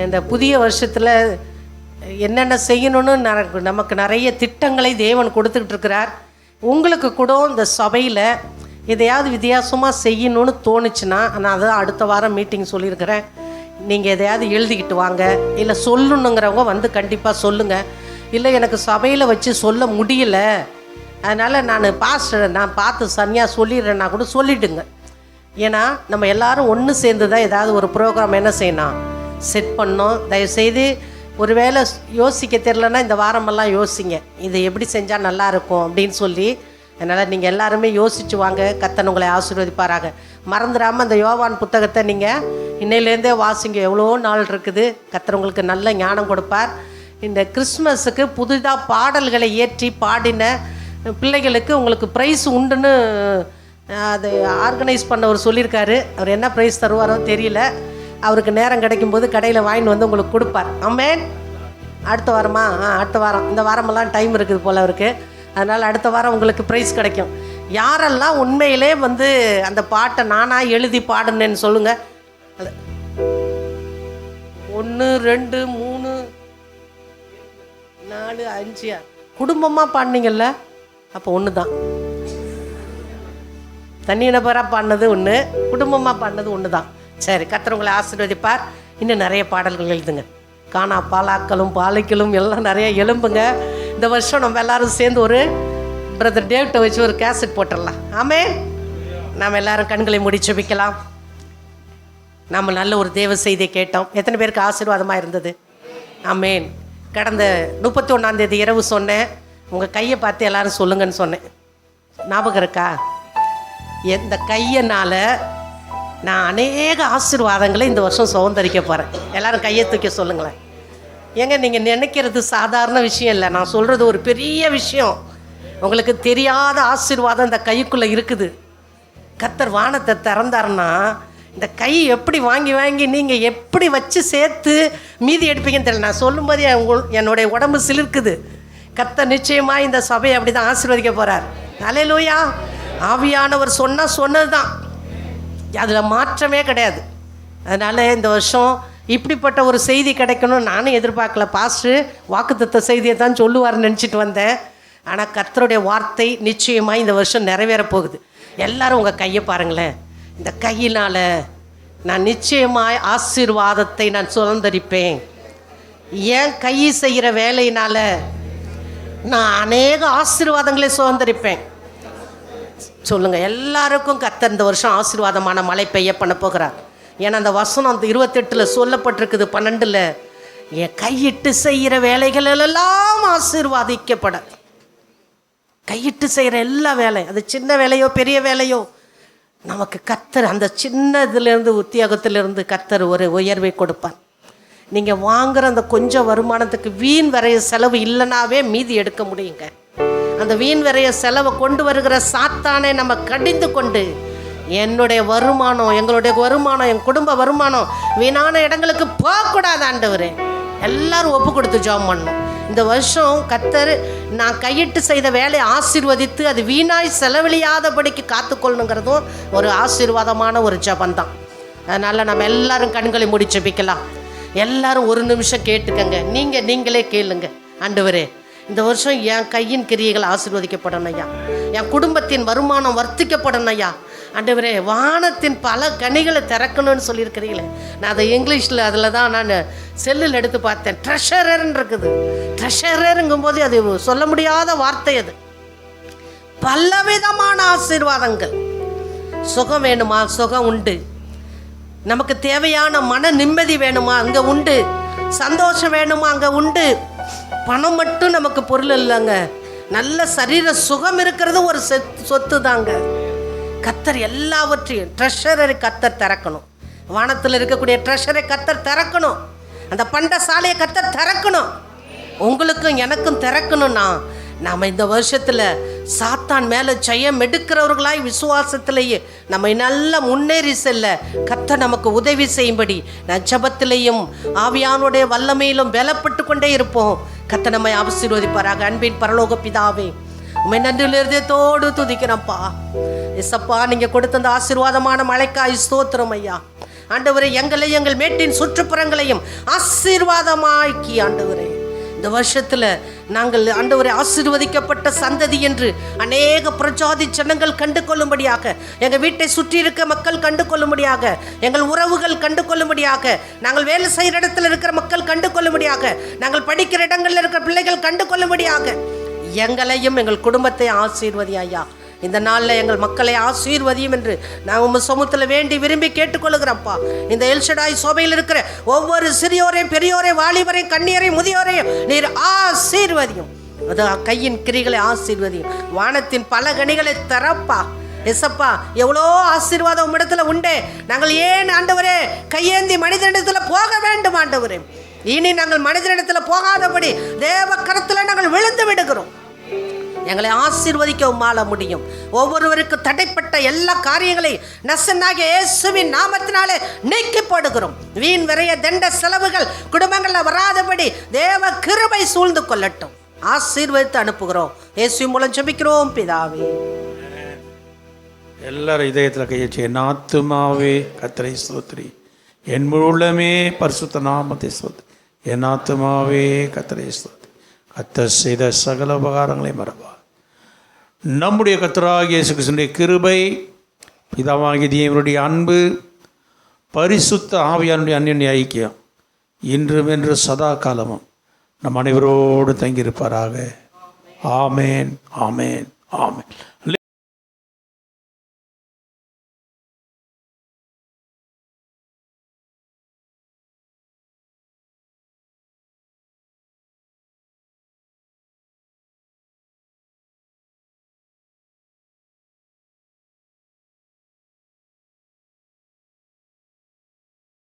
Speaker 4: இந்த புதிய வருஷத்தில் என்னென்ன செய்யணும்னு நமக்கு நிறைய திட்டங்களை தேவன் கொடுத்துக்கிட்டு இருக்கிறார். உங்களுக்கு கூட இந்த சபையில் எதையாவது வித்தியாசமாக செய்யணும்னு தோணுச்சுன்னா, நான் அதான் அடுத்த வாரம் மீட்டிங் சொல்லியிருக்கிறேன். நீங்கள் எதையாவது எழுதிக்கிட்டு வாங்க. இல்லை சொல்லணுங்கிறவங்க வந்து கண்டிப்பாக சொல்லுங்கள். இல்லை எனக்கு சபையில் வச்சு சொல்ல முடியல, அதனால் நான் பார்த்து சரியாக சொல்லிடுறேன்னா கூட சொல்லிவிடுங்க. ஏன்னா நம்ம எல்லோரும் ஒன்று சேர்ந்து தான் ஏதாவது ஒரு ப்ரோக்ராம் என்ன செய்யணும், செட் பண்ணோம். தயவுசெய்து ஒரு வேளை யோசிக்க தெரிலன்னா இந்த வாரமெல்லாம் யோசிங்க, இதை எப்படி செஞ்சால் நல்லாயிருக்கும் அப்படின்னு சொல்லி. அதனால் நீங்கள் எல்லாருமே யோசிச்சு வாங்க. கர்த்தர் உங்களை ஆசீர்வதிப்பாராக. மறந்துடாமல் அந்த யோவான் புத்தகத்தை நீங்கள் இன்னையிலேருந்தே வாசிங்க. எவ்வளோ நாள் இருக்குது. கர்த்தர் உங்களுக்கு நல்ல ஞானம் கொடுப்பார். இந்த கிறிஸ்மஸுக்கு புதிதாக பாடல்களை ஏற்றி பாடின பிள்ளைகளுக்கு உங்களுக்கு ப்ரைஸ் உண்டுன்னு அது ஆர்கனைஸ் பண்ணவர் சொல்லியிருக்காரு. அவர் என்ன ப்ரைஸ் தருவாரோ தெரியல. அவருக்கு நேரம் கிடைக்கும்போது கடையில் வாங்கிட்டு வந்து உங்களுக்கு கொடுப்பார். ஆமென். அடுத்த வாரமா? அடுத்த வாரம். இந்த வாரமெல்லாம் டைம் இருக்குது போல் அவருக்கு. அதனால் அடுத்த வாரம் உங்களுக்கு ப்ரைஸ் கிடைக்கும். யாரெல்லாம் உண்மையிலே வந்து அந்த பாட்டை நானாக எழுதி பாடுனேன்னு சொல்லுங்கள். 1 2 3 4 5 குடும்பமாக பாடினீங்கல்ல, அப்போ ஒன்று தான். தனிநபராக பாடினது ஒன்று, குடும்பமாக பாடினது ஒன்று தான். சரி, கர்த்தர் உங்களை ஆசீர்வதிப்பார். இன்னும் நிறைய பாடல்கள் எழுதுங்க. காணா பாலாக்களும் பாலைக்களும் எல்லாம் நிறைய எழும்புங்க. இந்த வருஷம் நம்ம எல்லாரும் சேர்ந்து ஒரு பிரதர் டேவிட்டை வச்சு ஒரு கேசட் போட்டுடலாம். ஆமென். நாம் எல்லாரும் கண்களை மூடி ஜெபிக்கலாம். நாம் நல்ல ஒரு தேவ செய்தியை கேட்டோம். எத்தனை பேருக்கு ஆசீர்வாதமாக இருந்தது? ஆமென். கடந்த 31ஆம் தேதி இரவு சொன்னேன், உங்கள் கையை பார்த்து எல்லாரும் சொல்லுங்கன்னு சொன்னேன். ஞாபகம் இருக்கா? இந்த கையினால் நான் அநேக ஆசீர்வாதங்களை இந்த வருஷம் சுதந்திரிக்க போகிறேன். எல்லோரும் கையை தூக்கி சொல்லுங்களேன். ஏங்க நீங்கள் நினைக்கிறது சாதாரண விஷயம் இல்லை, நான் சொல்கிறது ஒரு பெரிய விஷயம். உங்களுக்கு தெரியாத ஆசீர்வாதம் இந்த கைக்குள்ளே இருக்குது. கர்த்தர் வானத்தை திறந்தாருன்னா இந்த கை எப்படி வாங்கி வாங்கி நீங்கள் எப்படி வச்சு சேர்த்து மீதி எடுப்பீங்கன்னு தெரியல. நான் சொல்லும்போது என்னுடைய உடம்பு சிலிர்க்குது. கர்த்தர் நிச்சயமாக இந்த சபையை அப்படி தான் ஆசீர்வதிக்க போகிறார். அல்லேலூயா. ஆவியானவர் சொன்னது தான், அதில் மாற்றமே கிடையாது. அதனால் இந்த வருஷம் இப்படிப்பட்ட ஒரு செய்தி கிடைக்கணும்னு நானும் எதிர்பார்க்கல. பாஸ்டர் வாக்குத்தத்த செய்தியை தான் சொல்லுவார்னு நினச்சிட்டு வந்தேன். ஆனால் கர்த்தருடைய வார்த்தை நிச்சயமாக இந்த வருஷம் நிறைவேற போகுது. எல்லாரும் உங்கள் கையை பாருங்களேன். இந்த கையினால் நான் நிச்சயமாய் ஆசீர்வாதத்தை நான் சுதந்திரிப்பேன். ஏன் கை செய்கிற வேலையினால் நான் அநேக ஆசீர்வாதங்களை சுதந்திரிப்பேன். சொல்லுங்கள். எல்லாருக்கும் கர்த்தர் இந்த வருஷம் ஆசீர்வாதமான மழை பெய்ய பண்ண போகிறார். ஏன்னா அந்த வசனம் அந்த 28 சொல்லப்பட்டிருக்குது, 12. என் கையிட்டு செய்கிற வேலைகள் எல்லாம் ஆசீர்வாதிக்கப்பட. கையிட்டு செய்கிற எல்லா வேலை, அது சின்ன வேலையோ பெரிய வேலையோ, நமக்கு கர்த்தர் அந்த சின்னதுலேருந்து உத்தியோகத்திலிருந்து கர்த்தர் ஒரு உயர்வை கொடுப்பார். நீங்கள் வாங்குகிற அந்த கொஞ்சம் வருமானத்துக்கு வீண் வரைய செலவு இல்லைனாவே மீதி எடுக்க முடியுங்க. அந்த வீண் வரைய செலவை கொண்டு வருகிற சாத்தானை நம்ம கடிந்து கொண்டு, என்னுடைய வருமானம், எங்களுடைய வருமானம், என் குடும்ப வருமானம் வீணான இடங்களுக்கு போகக்கூடாது ஆண்டவரே. எல்லாரும் ஒப்பு கொடுத்து ஜெபம் பண்ணணும். இந்த வருஷம் கர்த்தர் நான் கையிட்டு செய்த வேலையை ஆசீர்வதித்து அது வீணாய் செலவழியாதபடிக்கு காத்துக்கொள்ளணுங்கிறதும் ஒரு ஆசீர்வாதமான ஒரு ஜெபந்தான். அதனால் நம்ம எல்லாரும் கண்களை மூடி ஜெபிக்கலாம். எல்லாரும் ஒரு நிமிஷம் கேட்டுக்கங்க. நீங்களே கேளுங்க. ஆண்டவரே, இந்த வருஷம் என் கையின் கிரியைகள் ஆசீர்வதிக்கப்படணும் ஐயா. என் குடும்பத்தின் வருமானம் வர்த்திக்கப்படணும் ஐயா. ஆண்டவரே வானத்தின் பல கனிகளை திறக்கணும்னு சொல்லியிருக்கிறீங்களே. நான் அதை இங்கிலீஷில் அதில் தான் நான் செல்லில் எடுத்து பார்த்தேன். ட்ரெஷரர்ன்னு இருக்குது. ட்ரெஷரருங்கும் போது அது சொல்ல முடியாத வார்த்தை. அது பலவிதமான ஆசீர்வாதங்கள். சுகம் வேணுமா? சுகம் உண்டு. நமக்கு தேவையான மன நிம்மதி வேணுமா? அங்கே உண்டு. சந்தோஷம் வேணுமா? அங்கே உண்டு. பணம் மட்டும் நமக்கு பொருள் இல்லைங்க. நல்ல சரீர சுகம் இருக்கிறது ஒரு சொத்து தாங்க. கர்த்தர் எல்லாவற்றையும் ட்ரெஷரை கர்த்தர் திறக்கணும். வானத்தில் இருக்கக்கூடிய ட்ரெஷரை கர்த்தர் திறக்கணும். அந்த பண்டசாலையை கர்த்தர் திறக்கணும். உங்களுக்கும் எனக்கும் திறக்கணும்னா நாம் இந்த வருஷத்தில் சாத்தான் மேலே ஜெயம் எடுக்கிறவர்களாய் விசுவாசத்திலேயே நம்ம நல்லா முன்னேறி செல்ல கர்த்தர் நமக்கு உதவி செய்யும்படி நான் ஜெபத்திலேயும் ஆவியானுடைய வல்லமையிலும் பலப்பட்டு கொண்டே இருப்போம். கர்த்தர் நம்மை ஆசீர்வதிப்பாராக. அன்பின் பரலோக பிதாவே, உம்மை நன்றியிலிருந்தோடு துதிக்கிறோம்ப்பா. இசப்பா, நீங்கள் கொடுத்த அந்த ஆசீர்வாதமான மழைக்காய் ஸ்தோத்திரம் ஐயா. ஆண்டவரே, எங்களையும் எங்கள் மேட்டின் சுற்றுப்புறங்களையும் ஆசீர்வாதமாக்கி ஆண்டவரே இந்த வருஷத்தில் நாங்கள் ஆண்டவரை ஆசீர்வதிக்கப்பட்ட சந்ததி என்று அநேக பிரஜாதி ஜனங்கள் கண்டு கொள்ளும்படியாக, எங்கள் வீட்டை சுற்றி இருக்க மக்கள் கண்டு கொள்ளும்படியாக, எங்கள் உறவுகள் கண்டு கொள்ளும்படியாக, நாங்கள் வேலை செய்கிற இடத்துல இருக்கிற மக்கள் கண்டு கொள்ளும்படியாக, நாங்கள் படிக்கிற இடங்களில் இருக்கிற பிள்ளைகள் கண்டு கொள்ளும்படியாக எங்களையும் எங்கள் குடும்பத்தை ஆசீர்வதி ஐயா. இந்த நாளில் எங்கள் மக்களை ஆசீர்வதியும் என்று நான் உங்கள் சமூகத்தில் வேண்டி விரும்பி கேட்டுக்கொள்கிறப்பா. இந்த எல்ஷடாய் சபையில் இருக்கிற ஒவ்வொரு சிறியோரையும் பெரியோரையும் வாலிபரையும் கண்ணியரையும் முதியோரையும் நீர் ஆசீர்வதியும். அது கையின் கிரிகளை ஆசீர்வதியும். வானத்தின் பல கனிகளை தரப்பா. எசப்பா, எவ்வளோ ஆசீர்வாதம் உம்மிடத்தில் உண்டே. நாங்கள் ஏன் ஆண்டவரே கையேந்தி மனிதனிடத்தில் போக வேண்டும் ஆண்டவரே? இனி நாங்கள் மனிதனிடத்தில் போகாதபடி தேவ கரத்தில் நாங்கள் விழுந்து விடுகிறோம். எங்களை ஆசீர்வதிக்க உம்மால முடியும். ஒவ்வொருவருக்கு தடைப்பட்ட எல்லா காரியங்களையும் நசனாகிய இயேசுவின் நாமத்தினாலே நீக்கி போடுகிறோம். வீண் விரைய தண்ட செலவுகள் குடும்பங்களில் வராதபடி தேவ கிருபை சூழ்ந்து கொள்ளட்டும். ஆசீர்வதித்து அனுப்புகிறோம். இயேசுவின் மூலம் ஜெபிக்கிறோம் பிதாவே.
Speaker 2: எல்லாரும் இதயத்தில் கையச்சு. என் ஆத்துமாவே கர்த்தரை ஸ்தோத்திரி, என் முழுமே பரிசுத்த நாமத்தை ஸ்தோத்திரி. என் ஆத்துமாவே கர்த்தரை ஸ்தோத்திரி. கர்த்தர் செய்த சகல உபகாரங்களை மறவார். நம்முடைய கர்த்தராகிய இயேசு கிறிஸ்துவின் கிருபை, பிதாவாகிய தேவனுடைய அன்பு, பரிசுத்த ஆவியானுடைய அன்யோன்ய ஐக்கியம் இன்றும் என்று சதா காலமும் நம் அனைவரோடு தங்கியிருப்பாராக. ஆமேன், ஆமேன், ஆமேன்.